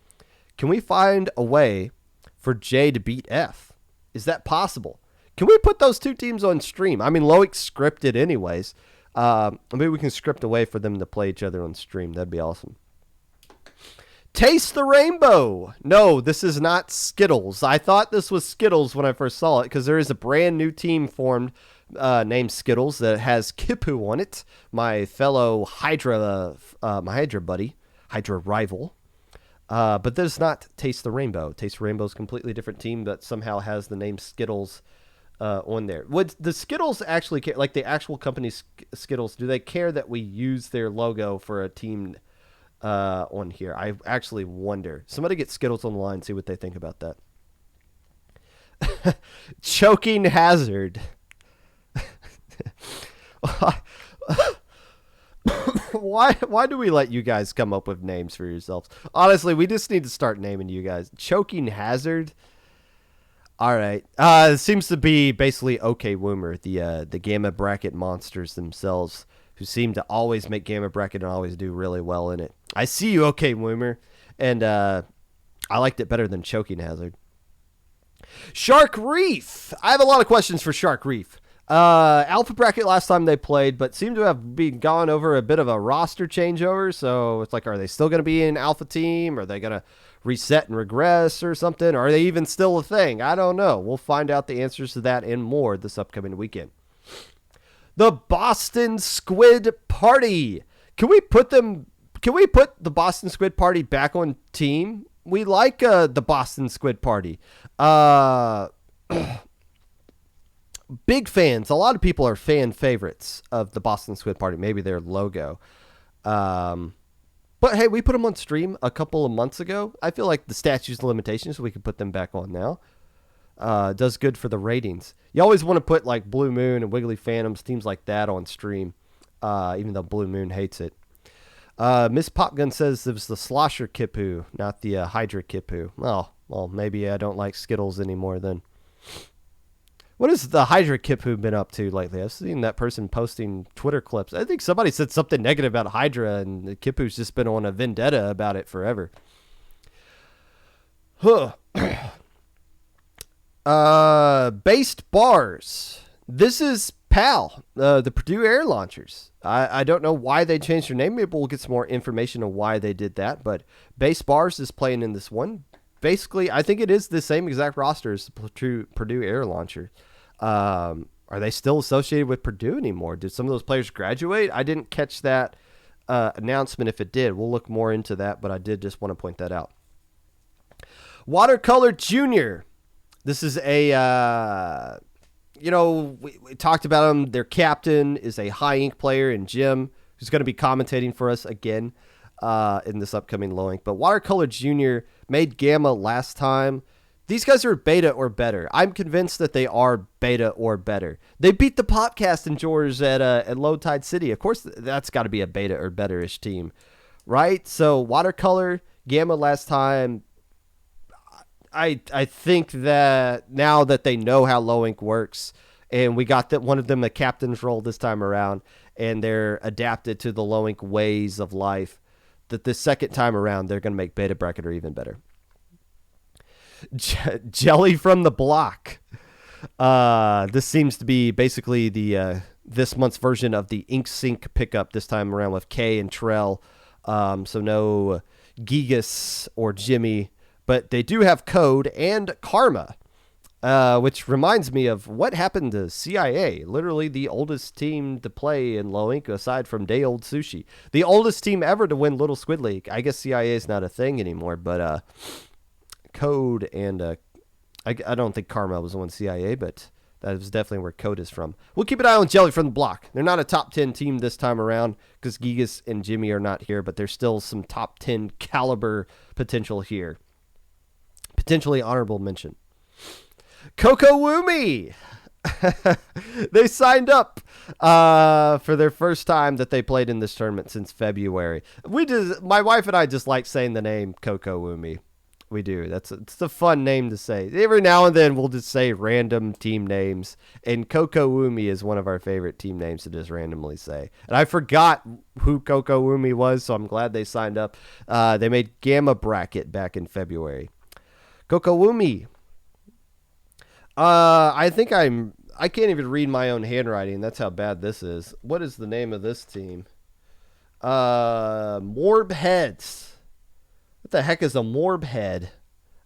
can we find a way for J to beat F? Is that possible? Can we put those two teams on stream? I mean, Low Inc scripted anyways. Maybe we can script a way for them to play each other on stream. That'd be awesome. Taste the Rainbow. No, this is not Skittles. I thought this was Skittles when I first saw it because there is a brand new team formed named Skittles that has Kipu on it, my fellow Hydra, my Hydra buddy, Hydra rival. But this is not Taste the Rainbow. Taste the Rainbow is a completely different team that somehow has the name Skittles on there. Would the Skittles actually care, like the actual company Skittles, do they care that we use their logo for a team on here? I actually wonder. Somebody get Skittles on the line, see what they think about that. Choking Hazard. Why do we let you guys come up with names for yourselves? Honestly, we just need to start naming you guys. Choking Hazard. All right. It seems to be basically OK Woomer, the Gamma Bracket monsters themselves, who seem to always make Gamma Bracket and always do really well in it. I see you, OK Woomer, and I liked it better than Choking Hazard. Shark Reef. I have a lot of questions for Shark Reef. Alpha Bracket last time they played, but seemed to have been gone over a bit of a roster changeover. So it's like, are they still going to be an Alpha team? Are they going to reset and regress or something? Are they even still a thing? I don't know. We'll find out the answers to that and more this upcoming weekend. The Boston Squid Party. Can we put the Boston Squid Party back on team? We like the Boston Squid Party. Big fans. A lot of people are fan favorites of the Boston Squid Party. Maybe their logo. But hey, we put them on stream a couple of months ago. I feel like the statutes of limitations, we can put them back on now. Does good for the ratings. You always want to put like Blue Moon and Wiggly Phantoms, teams like that on stream, even though Blue Moon hates it. Miss Popgun says it was the Slosher Kipu, not the Hydra Kipu. Well, maybe I don't like Skittles anymore then. What has the Hydra Kipu been up to lately? I've seen that person posting Twitter clips. I think somebody said something negative about Hydra, and the Kipu's just been on a vendetta about it forever. Huh. Based bars. This is PAL, the Purdue Air Launchers. I don't know why they changed their name. Maybe we'll get some more information on why they did that. But Base Bars is playing in this one. Basically, I think it is the same exact roster as the Purdue Air Launcher. Are they still associated with Purdue anymore? Did some of those players graduate? I didn't catch that announcement if it did. We'll look more into that, but I did just want to point that out. Watercolor Junior. This is a, we talked about him. Their captain is a high ink player in Jim, who's going to be commentating for us again in this upcoming low ink. But Watercolor Junior made Gamma last time. These guys are beta or better. I'm convinced that they are beta or better. They beat the Popcast enjoyers at Low Tide City. Of course, that's got to be a beta or better-ish team, right? So Watercolor, Gamma last time. I think that now that they know how low ink works, and we got that one of them a captain's role this time around, and they're adapted to the low ink ways of life, that the second time around they're going to make beta bracketer even better. Jelly from the block. This seems to be basically the this month's version of the Ink Sync pickup this time around with Kay and Trell. So no Gigas or Jimmy, but they do have Code and Karma, which reminds me of what happened to CIA, literally the oldest team to play in low ink aside from Day Old Sushi. The oldest team ever to win Little Squid League. I guess CIA is not a thing anymore, but Code and I don't think Karma was on CIA, but that was definitely where Code is from. We'll keep an eye on Jelly from the block. They're not a top 10 team this time around because Gigas and Jimmy are not here, but there's still some top 10 caliber potential here. Potentially honorable mention. Coco Woomy. They signed up for their first time that they played in this tournament since February. My wife and I just like saying the name Coco Woomy. We do. It's a fun name to say. Every now and then we'll just say random team names, and Coco Woomy is one of our favorite team names to just randomly say. And I forgot who Coco Woomy was, so I'm glad they signed up. They made Gamma Bracket back in February. Coco Woomy. I can't even read my own handwriting. That's how bad this is. What is the name of this team? Morb Heads. What the heck is a Morb Head?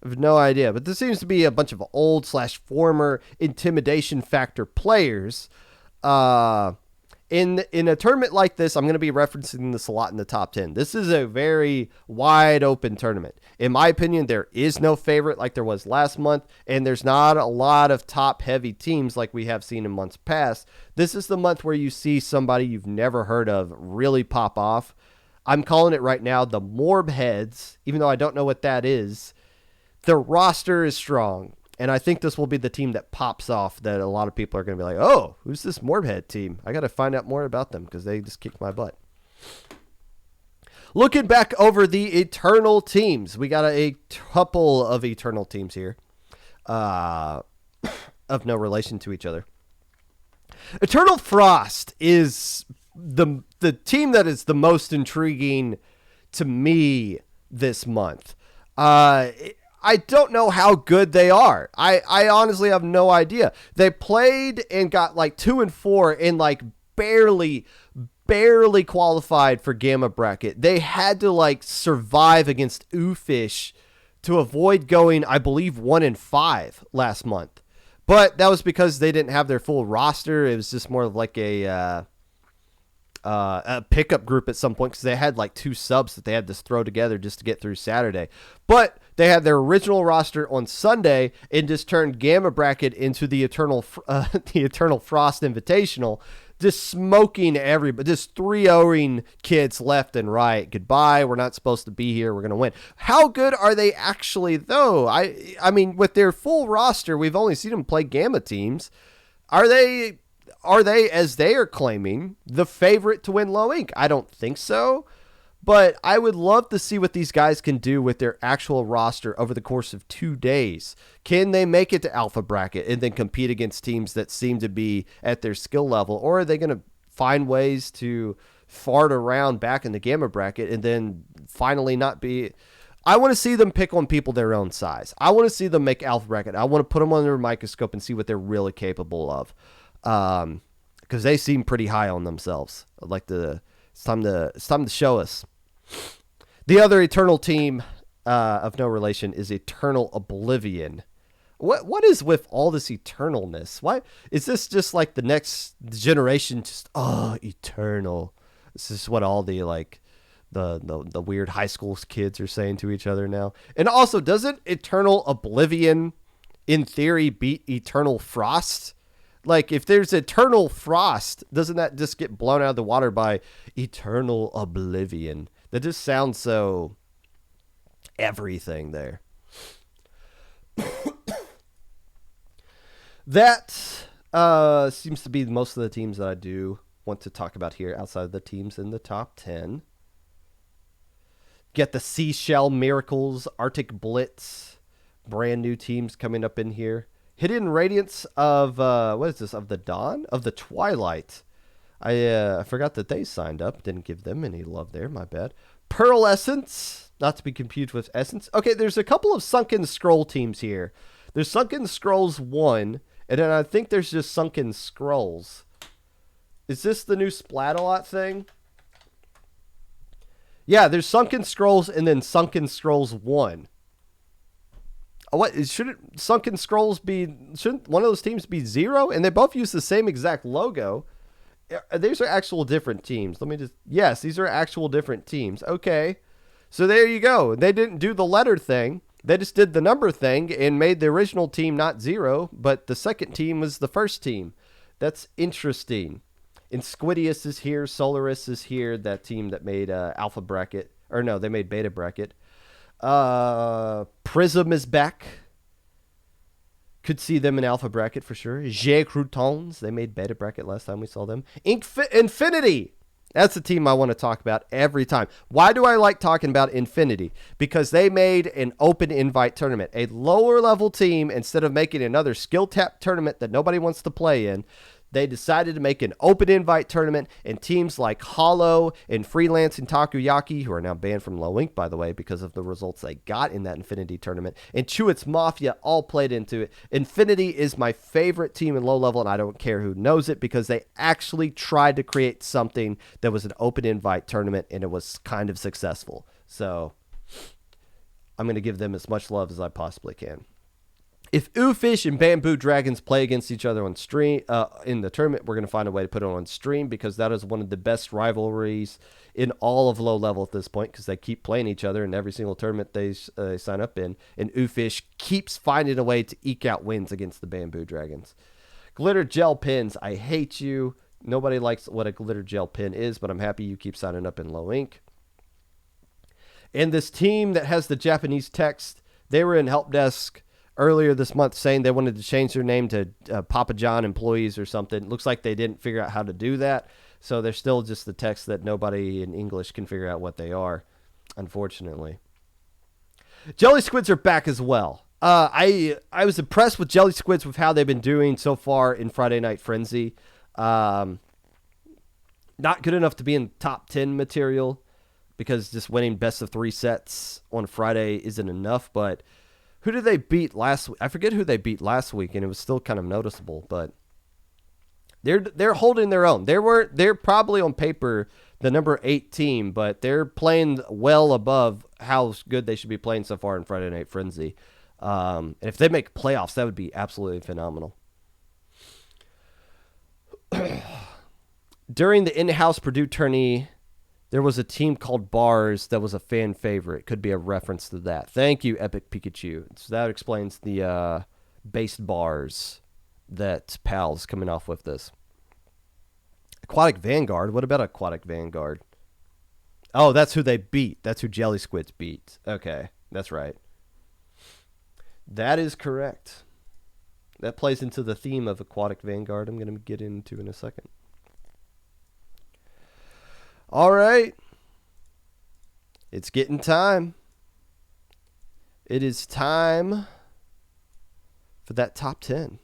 I have no idea. But this seems to be a bunch of old/former Intimidation Factor players. In a tournament like this, I'm going to be referencing this a lot in the top 10. This is a very wide open tournament. In my opinion, there is no favorite like there was last month, and there's not a lot of top heavy teams like we have seen in months past. This is the month where you see somebody you've never heard of really pop off. I'm calling it right now the Morb Heads, even though I don't know what that is. The roster is strong, and I think this will be the team that pops off that a lot of people are going to be like, oh, who's this Morb Head team? I got to find out more about them because they just kicked my butt. Looking back over the Eternal teams, we got a couple of Eternal teams here of no relation to each other. Eternal Frost is the team that is the most intriguing to me this month. I don't know how good they are. I honestly have no idea. They played and got like 2-4 and like barely qualified for Gamma Bracket. They had to like survive against Oofish to avoid going, I believe, 1-5 last month. But that was because they didn't have their full roster. It was just more of like a pickup group at some point because they had like 2 subs that they had to throw together just to get through Saturday. But they had their original roster on Sunday and just turned Gamma Bracket into the Eternal Frost Invitational, just smoking everybody, just 3-0ing kids left and right. Goodbye. We're not supposed to be here. We're going to win. How good are they actually, though? I mean, with their full roster, we've only seen them play Gamma teams. Are they, as they are claiming, the favorite to win low ink? I don't think so. But I would love to see what these guys can do with their actual roster over the course of 2 days. Can they make it to alpha bracket and then compete against teams that seem to be at their skill level? Or are they going to find ways to fart around back in the gamma bracket and then finally not be... I want to see them pick on people their own size. I want to see them make alpha bracket. I want to put them under a microscope and see what they're really capable of. Because they seem pretty high on themselves. It's time to show us. The other Eternal team of no relation is Eternal Oblivion. What is with all this eternalness? Why is this just like the next generation? Just eternal. This is what all the like the weird high school kids are saying to each other now. And also, doesn't Eternal Oblivion in theory beat Eternal Frost? Like, if there's Eternal Frost, doesn't that just get blown out of the water by Eternal Oblivion? That just sounds so everything there. That seems to be most of the teams that I do want to talk about here outside of the teams in the top 10. Get the Seashell Miracles, Arctic Blitz, brand new teams coming up in here. Hidden Radiance of, what is this, of the Dawn? Of the Twilight. I forgot that they signed up. Didn't give them any love there, my bad. Pearl Essence, not to be confused with Essence. Okay, there's a couple of Sunken Scroll teams here. There's Sunken Scrolls 1, and then I think there's just Sunken Scrolls. Is this the new Splat-A-Lot thing? Yeah, there's Sunken Scrolls and then Sunken Scrolls 1. Shouldn't Sunken Scrolls be... Shouldn't one of those teams be 0? And they both use the same exact logo. These are actual different teams. Yes, these are actual different teams. Okay. So there you go. They didn't do the letter thing. They just did the number thing and made the original team not 0, but the second team was the first team. That's interesting. And Squidius is here. Solaris is here. That team that made Alpha Bracket. Or no, they made Beta Bracket. Prism is back. Could see them in Alpha Bracket for sure. J. Croutons. They made Beta Bracket last time we saw them. Infinity. That's the team I want to talk about every time. Why do I like talking about Infinity? Because they made an open invite tournament. A lower level team, instead of making another skill tap tournament that nobody wants to play in, they decided to make an open invite tournament, and teams like Hollow and Freelance and Takoyaki, who are now banned from Low Ink, by the way, because of the results they got in that Infinity tournament, and Chewits Mafia all played into it. Infinity is my favorite team in low level, and I don't care who knows it, because they actually tried to create something that was an open invite tournament, and it was kind of successful. So I'm going to give them as much love as I possibly can. If Oofish and Bamboo Dragons play against each other on stream in the tournament, we're going to find a way to put it on stream, because that is one of the best rivalries in all of low level at this point, because they keep playing each other in every single tournament they sign up in. And Oofish keeps finding a way to eke out wins against the Bamboo Dragons. Glitter Gel Pins, I hate you. Nobody likes what a glitter gel pin is, but I'm happy you keep signing up in Low Ink. And this team that has the Japanese text, they were in help desk earlier this month saying they wanted to change their name to Papa John Employees or something. Looks like they didn't figure out how to do that. So they're still just the text that nobody in English can figure out what they are, unfortunately. Jelly Squids are back as well. I was impressed with Jelly Squids with how they've been doing so far in Friday Night Frenzy. Not good enough to be in top 10 material, because just winning best of 3 sets on Friday isn't enough, but who did they beat last week? I forget who they beat last week, and it was still kind of noticeable, but they're holding their own. They're probably on paper the number 8 team, but they're playing well above how good they should be playing so far in Friday Night Frenzy. And if they make playoffs, that would be absolutely phenomenal. During the in-house Purdue tourney, there was a team called Bars that was a fan favorite. Could be a reference to that. Thank you, Epic Pikachu. So that explains the based bars that PAL's coming off with this. Aquatic Vanguard. What about Aquatic Vanguard? Oh, that's who they beat. That's who Jelly Squids beat. Okay, that's right. That is correct. That plays into the theme of Aquatic Vanguard I'm going to get into in a second. All right. It's getting time. It is time for that top 10.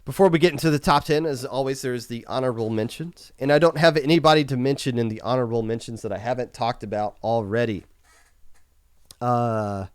Before we get into the top 10, as always, there's the honorable mentions. And I don't have anybody to mention in the honorable mentions that I haven't talked about already. And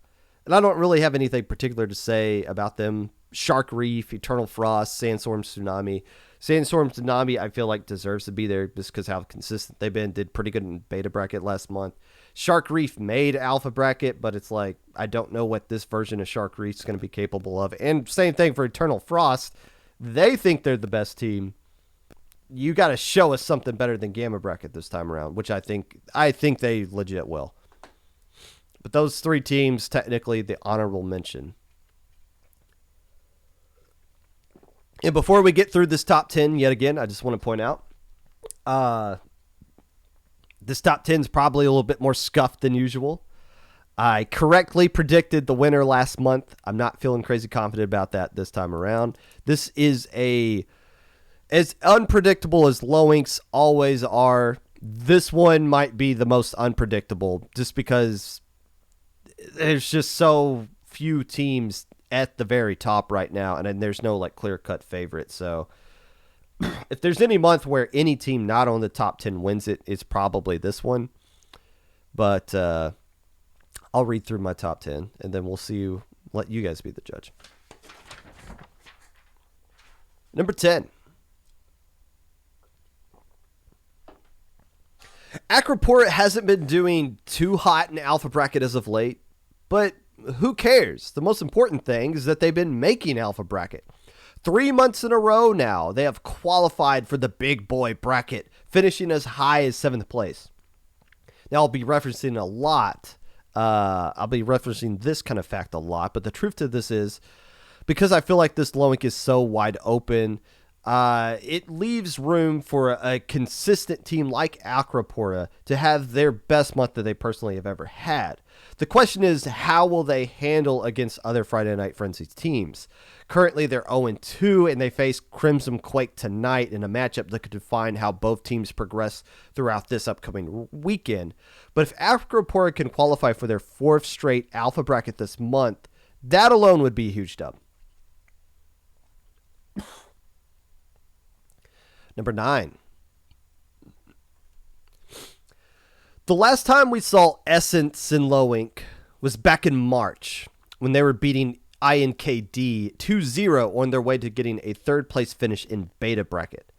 I don't really have anything particular to say about them. Shark Reef, Eternal Frost, Sandstorm Tsunami. Sandstorm Tsunami, I feel like deserves to be there just because how consistent they've been. Did pretty good in beta bracket last month. Shark Reef made alpha bracket, but it's like, I don't know what this version of Shark Reef is going to be capable of. And same thing for Eternal Frost. They think they're the best team. You got to show us something better than Gamma Bracket this time around, which I think they legit will. But those three teams, technically, the honorable mention. And before we get through this top 10 yet again, I just want to point out, this top 10 is probably a little bit more scuffed than usual. I correctly predicted the winner last month. I'm not feeling crazy confident about that this time around. This is as unpredictable as low inks always are. This one might be the most unpredictable just because there's just so few teams at the very top right now, and then there's no like clear-cut favorite. So if there's any month where any team not on the top 10 wins it, it's probably this one. But I'll read through my top 10, and then let you guys be the judge. Number 10. Acropora hasn't been doing too hot in alpha bracket as of late, but who cares? The most important thing is that they've been making alpha bracket. 3 months in a row now, they have qualified for the big boy bracket, finishing as high as 7th place. Now, I'll be referencing this kind of fact a lot, but the truth to this is, because I feel like this low ink is so wide open, it leaves room for a consistent team like Acropora to have their best month that they personally have ever had. The question is, how will they handle against other Friday Night Frenzy teams? Currently, they're 0-2, and they face Crimson Quake tonight in a matchup that could define how both teams progress throughout this upcoming weekend. But if Acropora can qualify for their 4th straight alpha bracket this month, that alone would be a huge dub. Number 9. The last time we saw Essence in low ink was back in March when they were beating INKD 2-0 on their way to getting a 3rd place finish in beta bracket.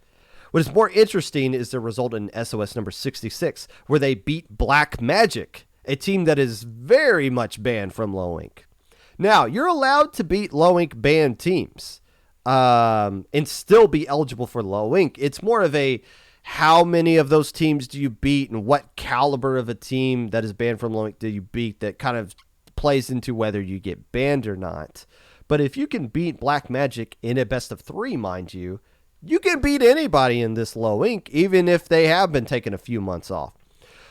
What is more interesting is the result in SOS number 66, where they beat Black Magic, a team that is very much banned from low ink. Now, you're allowed to beat low ink banned teams and still be eligible for low ink. It's more of a how many of those teams do you beat and what caliber of a team that is banned from low ink do you beat that kind of plays into whether you get banned or not. But if you can beat Black Magic in a best of 3, mind you, you can beat anybody in this low ink, even if they have been taking a few months off.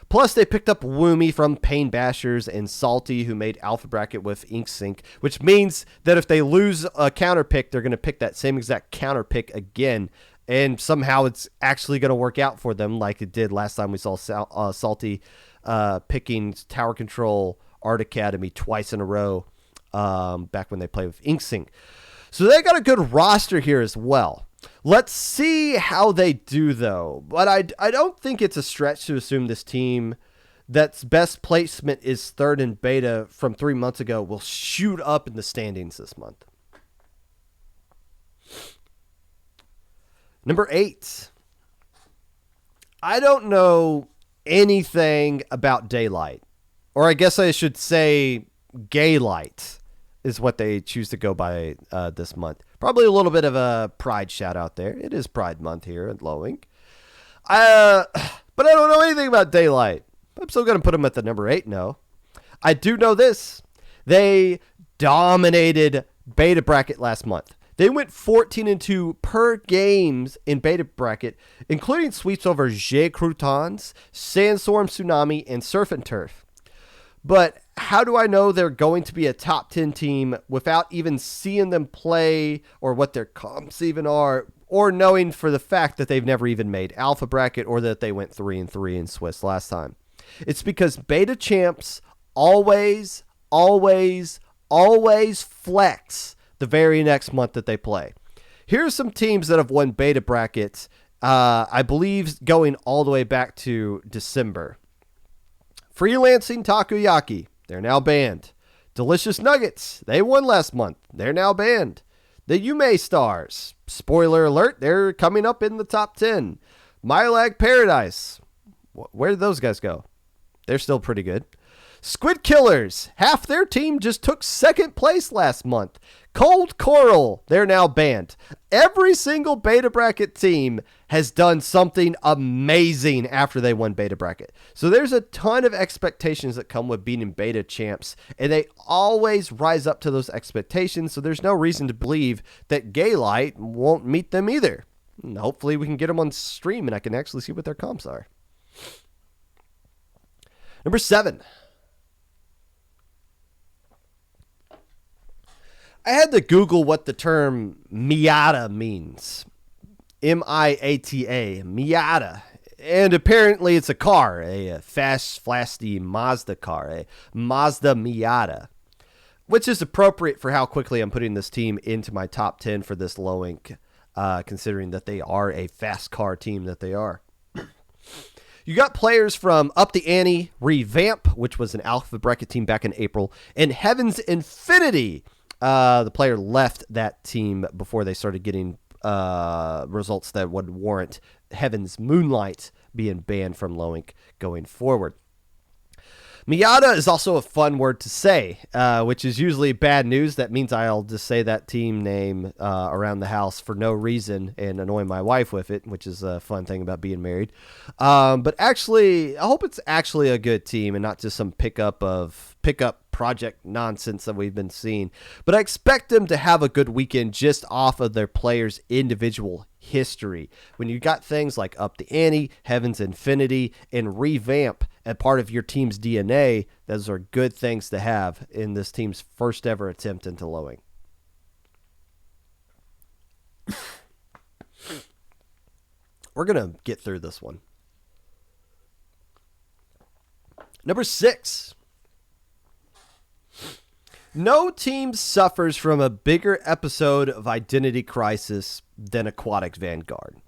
Plus, they picked up Woomy from Pain Bashers and Salty, who made alpha bracket with Ink Sync, which means that if they lose a counter pick, they're going to pick that same exact counter pick again. And somehow it's actually going to work out for them like it did last time we saw Salty picking Tower Control Art Academy twice in a row back when they played with Ink Sync. So they got a good roster here as well. Let's see how they do, though. But I don't think it's a stretch to assume this team that's best placement is 3rd in beta from 3 months ago will shoot up in the standings this month. Number 8. I don't know anything about Daylight. Or I guess I should say Gaylight is what they choose to go by this month. Probably a little bit of a pride shout out there. It is Pride Month here at Low Ink. But I don't know anything about Daylight. I'm still going to put them at the number 8 no. I do know this. They dominated beta bracket last month. They went 14-2 per games in beta bracket, including sweeps over J Croutons, Sandstorm Tsunami, and Surf and Turf. But how do I know they're going to be a top 10 team without even seeing them play or what their comps even are or knowing for the fact that they've never even made alpha bracket or that they went 3-3 in Swiss last time. It's because beta champs always flex the very next month that they play. Here's some teams that have won beta brackets, I believe going all the way back to December. Freelancing Takoyaki, they're now banned. Delicious Nuggets, they won last month. They're now banned. The Yume Stars, spoiler alert, they're coming up in the top 10. Mylag Paradise, where did those guys go? They're still pretty good. Squid Killers, half their team just took second place last month. Cold Coral, they're now banned. Every single beta bracket team has done something amazing after they won beta bracket. So there's a ton of expectations that come with beating beta champs, and they always rise up to those expectations, so there's no reason to believe that Gaylight won't meet them either. And hopefully we can get them on stream and I can actually see what their comps are. Number 7. I had to Google what the term Miata means. M-I-A-T-A, Miata. And apparently it's a car, a fast, flashy Mazda car, a Mazda Miata, which is appropriate for how quickly I'm putting this team into my top 10 for this low ink, considering that they are a fast car team that they are. You got players from Up the Ante, Revamp, which was an alpha bracket team back in April, and Heaven's Infinity. The player left that team before they started getting results that would warrant Heaven's Moonlight being banned from low ink going forward. Miata is also a fun word to say, which is usually bad news. That means I'll just say that team name around the house for no reason and annoy my wife with it, which is a fun thing about being married. But actually, I hope it's actually a good team and not just some pickup project nonsense that we've been seeing. But I expect them to have a good weekend just off of their players' individual history. When you got things like Up the Ante, Heaven's Infinity, and Revamp as part of your team's DNA, those are good things to have in this team's first ever attempt into lowing. We're going to get through this one. Number 6. No team suffers from a bigger episode of identity crisis than Aquatic Vanguard.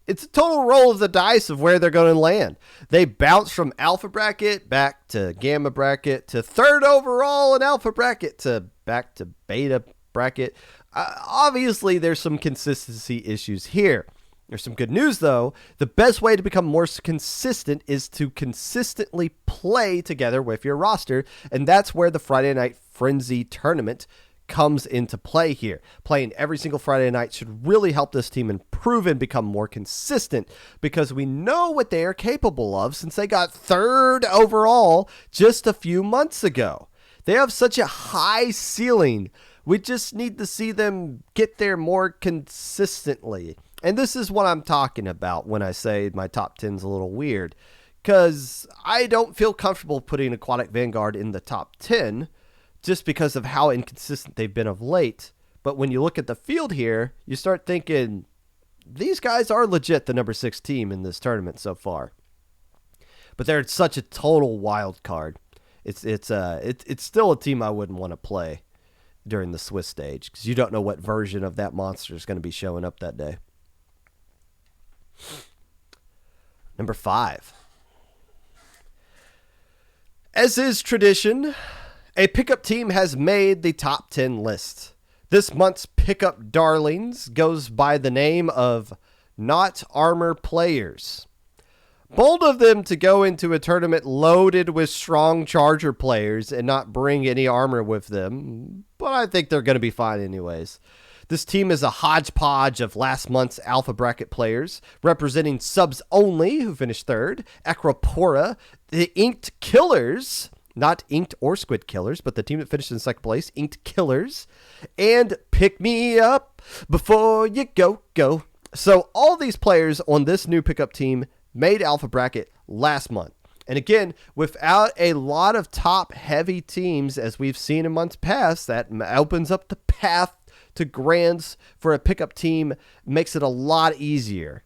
It's a total roll of the dice of where they're going to land. They bounce from alpha bracket back to gamma bracket to third overall in alpha bracket to back to beta bracket. Obviously, there's some consistency issues here. There's some good news, though. The best way to become more consistent is to consistently play together with your roster, and that's where the Friday Night Frenzy tournament comes into play here. Playing every single Friday night should really help this team improve and become more consistent because we know what they are capable of since they got third overall just a few months ago. They have such a high ceiling. We just need to see them get there more consistently. And this is what I'm talking about when I say my top 10's a little weird, because I don't feel comfortable putting Aquatic Vanguard in the top 10 just because of how inconsistent they've been of late. But when you look at the field here, you start thinking, these guys are legit the number 6 team in this tournament so far. But they're such a total wild card. It's still a team I wouldn't want to play during the Swiss stage because you don't know what version of that monster is going to be showing up that day. Number 5. As is tradition, a pickup team has made the top 10 list. This month's pickup darlings goes by the name of Not Armor Players. Bold of them to go into a tournament loaded with strong Charger players and not bring any armor with them, but I think they're going to be fine anyways. This team is a hodgepodge of last month's alpha bracket players, representing subs only, who finished third, Acropora, the Inked Killers, not Inked or Squid Killers, but the team that finished in second place, Inked Killers, and Pick Me Up Before You Go. So all these players on this new pickup team made alpha bracket last month. And again, without a lot of top heavy teams, as we've seen in months past, that opens up the path to grands for a pickup team makes it a lot easier.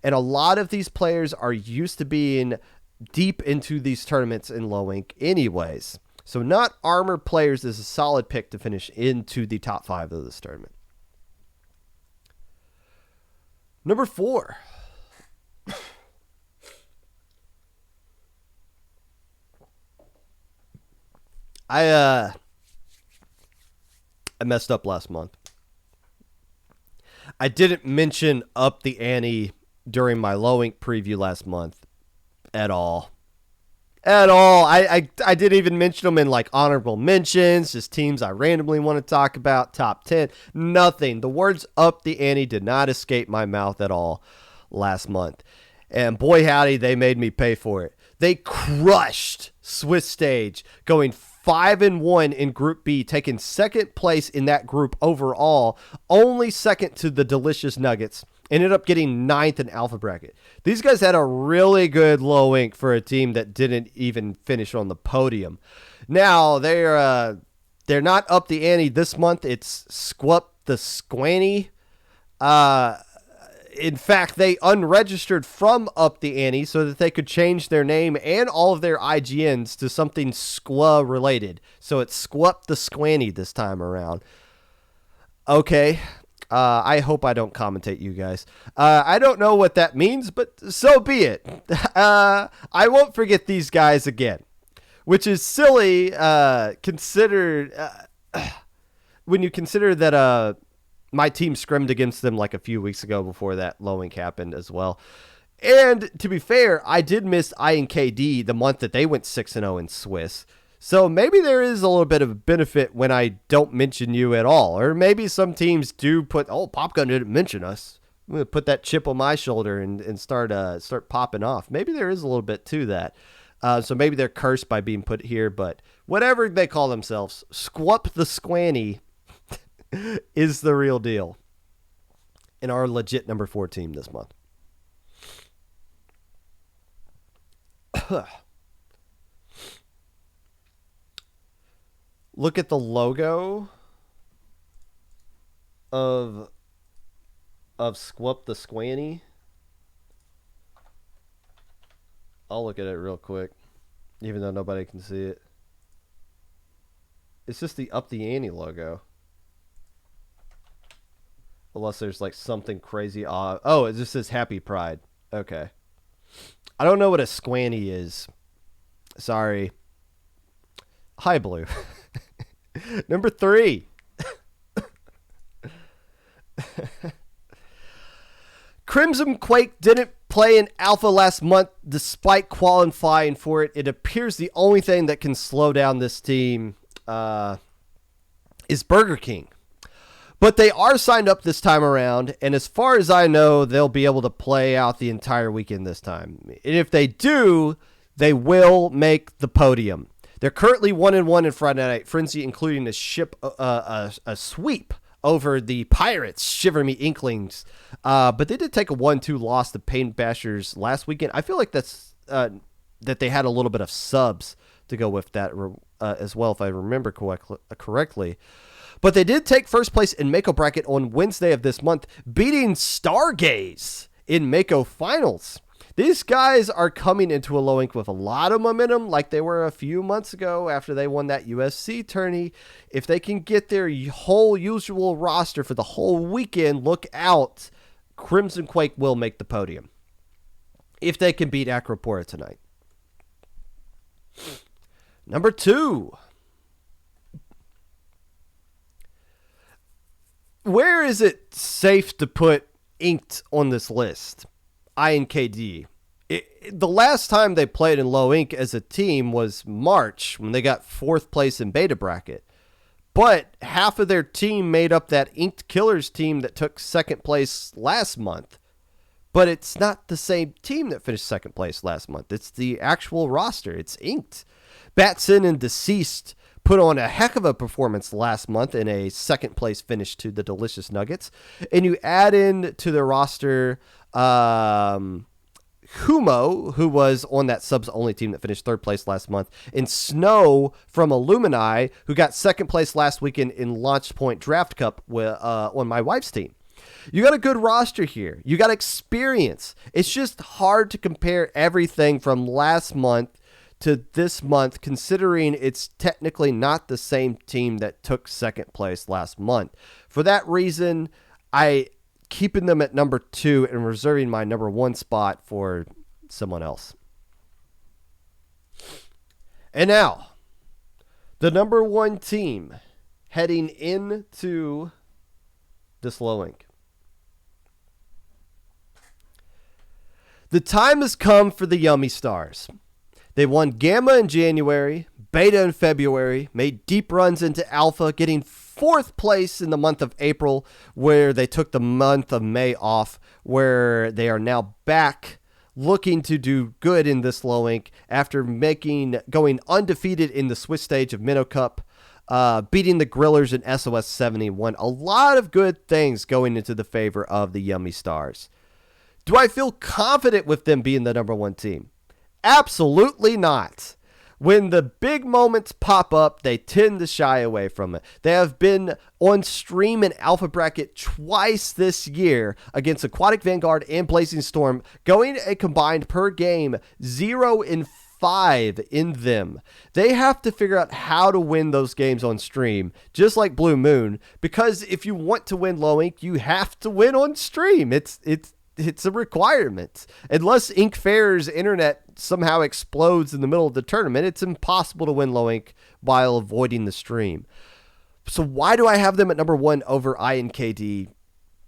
And a lot of these players are used to being deep into these tournaments in low ink anyways. So not armor players is a solid pick to finish into the top 5 of this tournament. Number 4. I messed up last month. I didn't mention up the ante during my low ink preview last month at all. I didn't even mention them in like honorable mentions, just teams I randomly want to talk about, top 10, nothing. The words up the ante did not escape my mouth at all last month. And boy howdy, they made me pay for it. They crushed Swiss Stage, going 5-1 in Group B, taking second place in that group overall, only second to the Delicious Nuggets. Ended up getting 9th in Alpha Bracket. These guys had a really good low ink for a team that didn't even finish on the podium. Now, they're not up the ante this month. It's Squup the Squanny. In fact, they unregistered from Up the Ante so that they could change their name and all of their IGNs to something Squa related. So it's Squup the Squanny this time around. Okay. I hope I don't commentate you guys. I don't know what that means, but so be it. I won't forget these guys again, which is silly considered when you consider that my team scrimmed against them like a few weeks ago before that low ink happened as well. And to be fair, I did miss INKD the month that they went 6-0 in Swiss. So maybe there is a little bit of benefit when I don't mention you at all. Or maybe some teams do put, Popgun didn't mention us. I'm going to put that chip on my shoulder and start popping off. Maybe there is a little bit to that. So maybe they're cursed by being put here. But whatever they call themselves, Squup the Squanny is the real deal in our legit number 4 team this month. Look at the logo of Squup the Squanny. I'll look at it real quick, even though nobody can see it. It's just the Up the Ante logo. Unless there's like something crazy odd. Oh, it just says Happy Pride. Okay. I don't know what a squanny is. Sorry. Hi, Blue. Number 3. Crimson Quake didn't play in Alpha last month despite qualifying for it. It appears the only thing that can slow down this team is Burger King. But they are signed up this time around, and as far as I know, they'll be able to play out the entire weekend this time. And if they do, they will make the podium. They're currently 1-1 in Friday Night Frenzy, including a sweep over the Pirates, Shiver Me Inklings. But they did take a 1-2 loss to Paint Bashers last weekend. I feel like that's that they had a little bit of subs to go with that as well, if I remember correctly. But they did take first place in Mako bracket on Wednesday of this month, beating Stargaze in Mako finals. These guys are coming into a low ink with a lot of momentum like they were a few months ago after they won that USC tourney. If they can get their whole usual roster for the whole weekend, look out. Crimson Quake will make the podium. If they can beat Acropora tonight. Number 2. Where is it safe to put Inked on this list? INKD. The last time they played in low ink as a team was March when they got 4th place in beta bracket. But half of their team made up that Inked Killers team that took 2nd place last month. But it's not the same team that finished 2nd place last month. It's the actual roster. It's Inked. Batson and Deceased put on a heck of a performance last month in a 2nd place finish to the Delicious Nuggets. And you add in to the roster, Kumo, who was on that subs-only team that finished third place last month, and Snow from Illumini, who got second place last weekend in Launch Point Draft Cup on my wife's team. You got a good roster here. You got experience. It's just hard to compare everything from last month to this month, considering it's technically not the same team that took second place last month. For that reason, I keeping them at number 2 and reserving my number 1 spot for someone else. And now, the number 1 team heading into this low ink. The time has come for the Yummy Stars. They won Gamma in January, Beta in February, made deep runs into Alpha, getting 4th place in the month of April, where they took the month of May off, where they are now back looking to do good in this low ink after going undefeated in the Swiss stage of Minnow Cup, beating the Grillers in SOS 71. A lot of good things going into the favor of the Yummy Stars. Do I feel confident with them being the number 1 team? Absolutely not. When the big moments pop up, they tend to shy away from it. They have been on stream in Alpha Bracket twice this year against Aquatic Vanguard and Blazing Storm, going a combined per game 0-5 in them. They have to figure out how to win those games on stream, just like Blue Moon, because if you want to win low ink, you have to win on stream. It's a requirement. Unless Ink Fair's internet somehow explodes in the middle of the tournament, it's impossible to win low ink while avoiding the stream. So why do I have them at number 1 over INKD?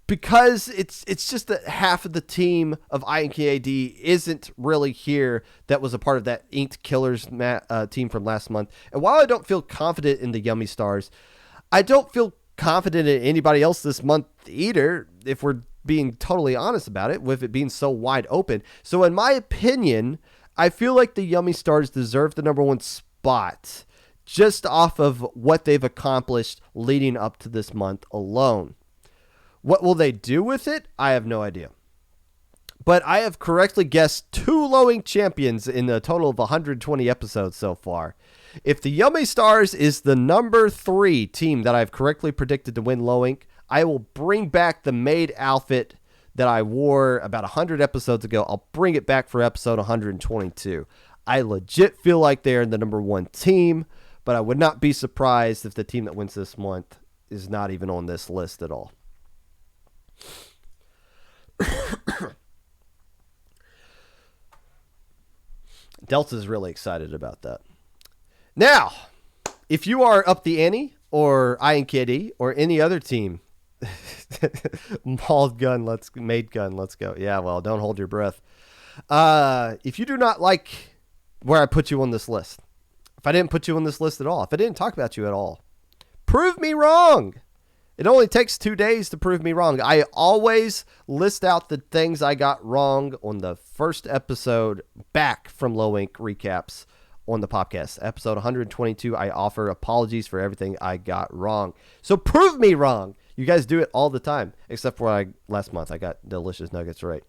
Because it's just that half of the team of INKD isn't really here that was a part of that Inked Killers team from last month. And while I don't feel confident in the Yummy Stars, I don't feel confident in anybody else this month either, if we're being totally honest about it, with it being so wide open. So in my opinion, I feel like the Yummy Stars deserve the number 1 spot just off of what they've accomplished leading up to this month alone. What will they do with it? I have no idea. But I have correctly guessed 2 low ink champions in a total of 120 episodes so far. If the Yummy Stars is the number 3 team that I've correctly predicted to win low ink, I will bring back the maid outfit that I wore about 100 episodes ago. I'll bring it back for episode 122. I legit feel like they're the number 1 team, but I would not be surprised if the team that wins this month is not even on this list at all. Delta's really excited about that. Now, if you are up the ante, or INKD, or any other team, mauled gun, made gun, let's go. Yeah, well, don't hold your breath. If you do not like where I put you on this list, if I didn't put you on this list at all, if I didn't talk about you at all, prove me wrong. It only takes 2 days to prove me wrong. I always list out the things I got wrong on the first episode back from Low Ink Recaps on the Popcast. Episode 122, I offer apologies for everything I got wrong. So prove me wrong. You guys do it all the time, except for last month. I got delicious nuggets right.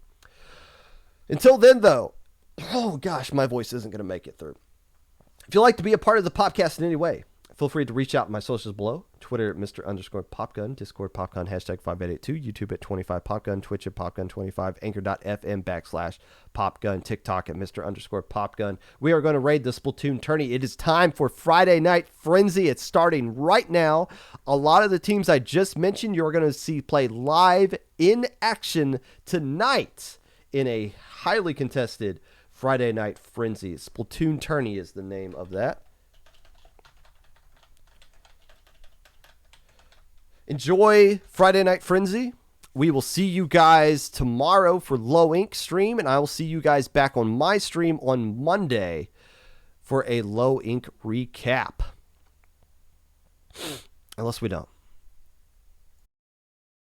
Until then, though, oh gosh, my voice isn't going to make it through. If you'd like to be a part of the podcast in any way, feel free to reach out in my socials below. Twitter at Mr_Popgun, Discord Popgun, hashtag 5882, YouTube at 25Popgun, Twitch at Popgun25, Anchor.fm/Popgun, TikTok at Mr_Popgun. We are going to raid the Splatoon tourney. It is time for Friday Night Frenzy. It's starting right now. A lot of the teams I just mentioned, you're going to see play live in action tonight in a highly contested Friday Night Frenzy. Splatoon tourney is the name of that. Enjoy Friday Night Frenzy. We will see you guys tomorrow for Low Ink stream, and I will see you guys back on my stream on Monday for a Low Ink recap. Unless we don't.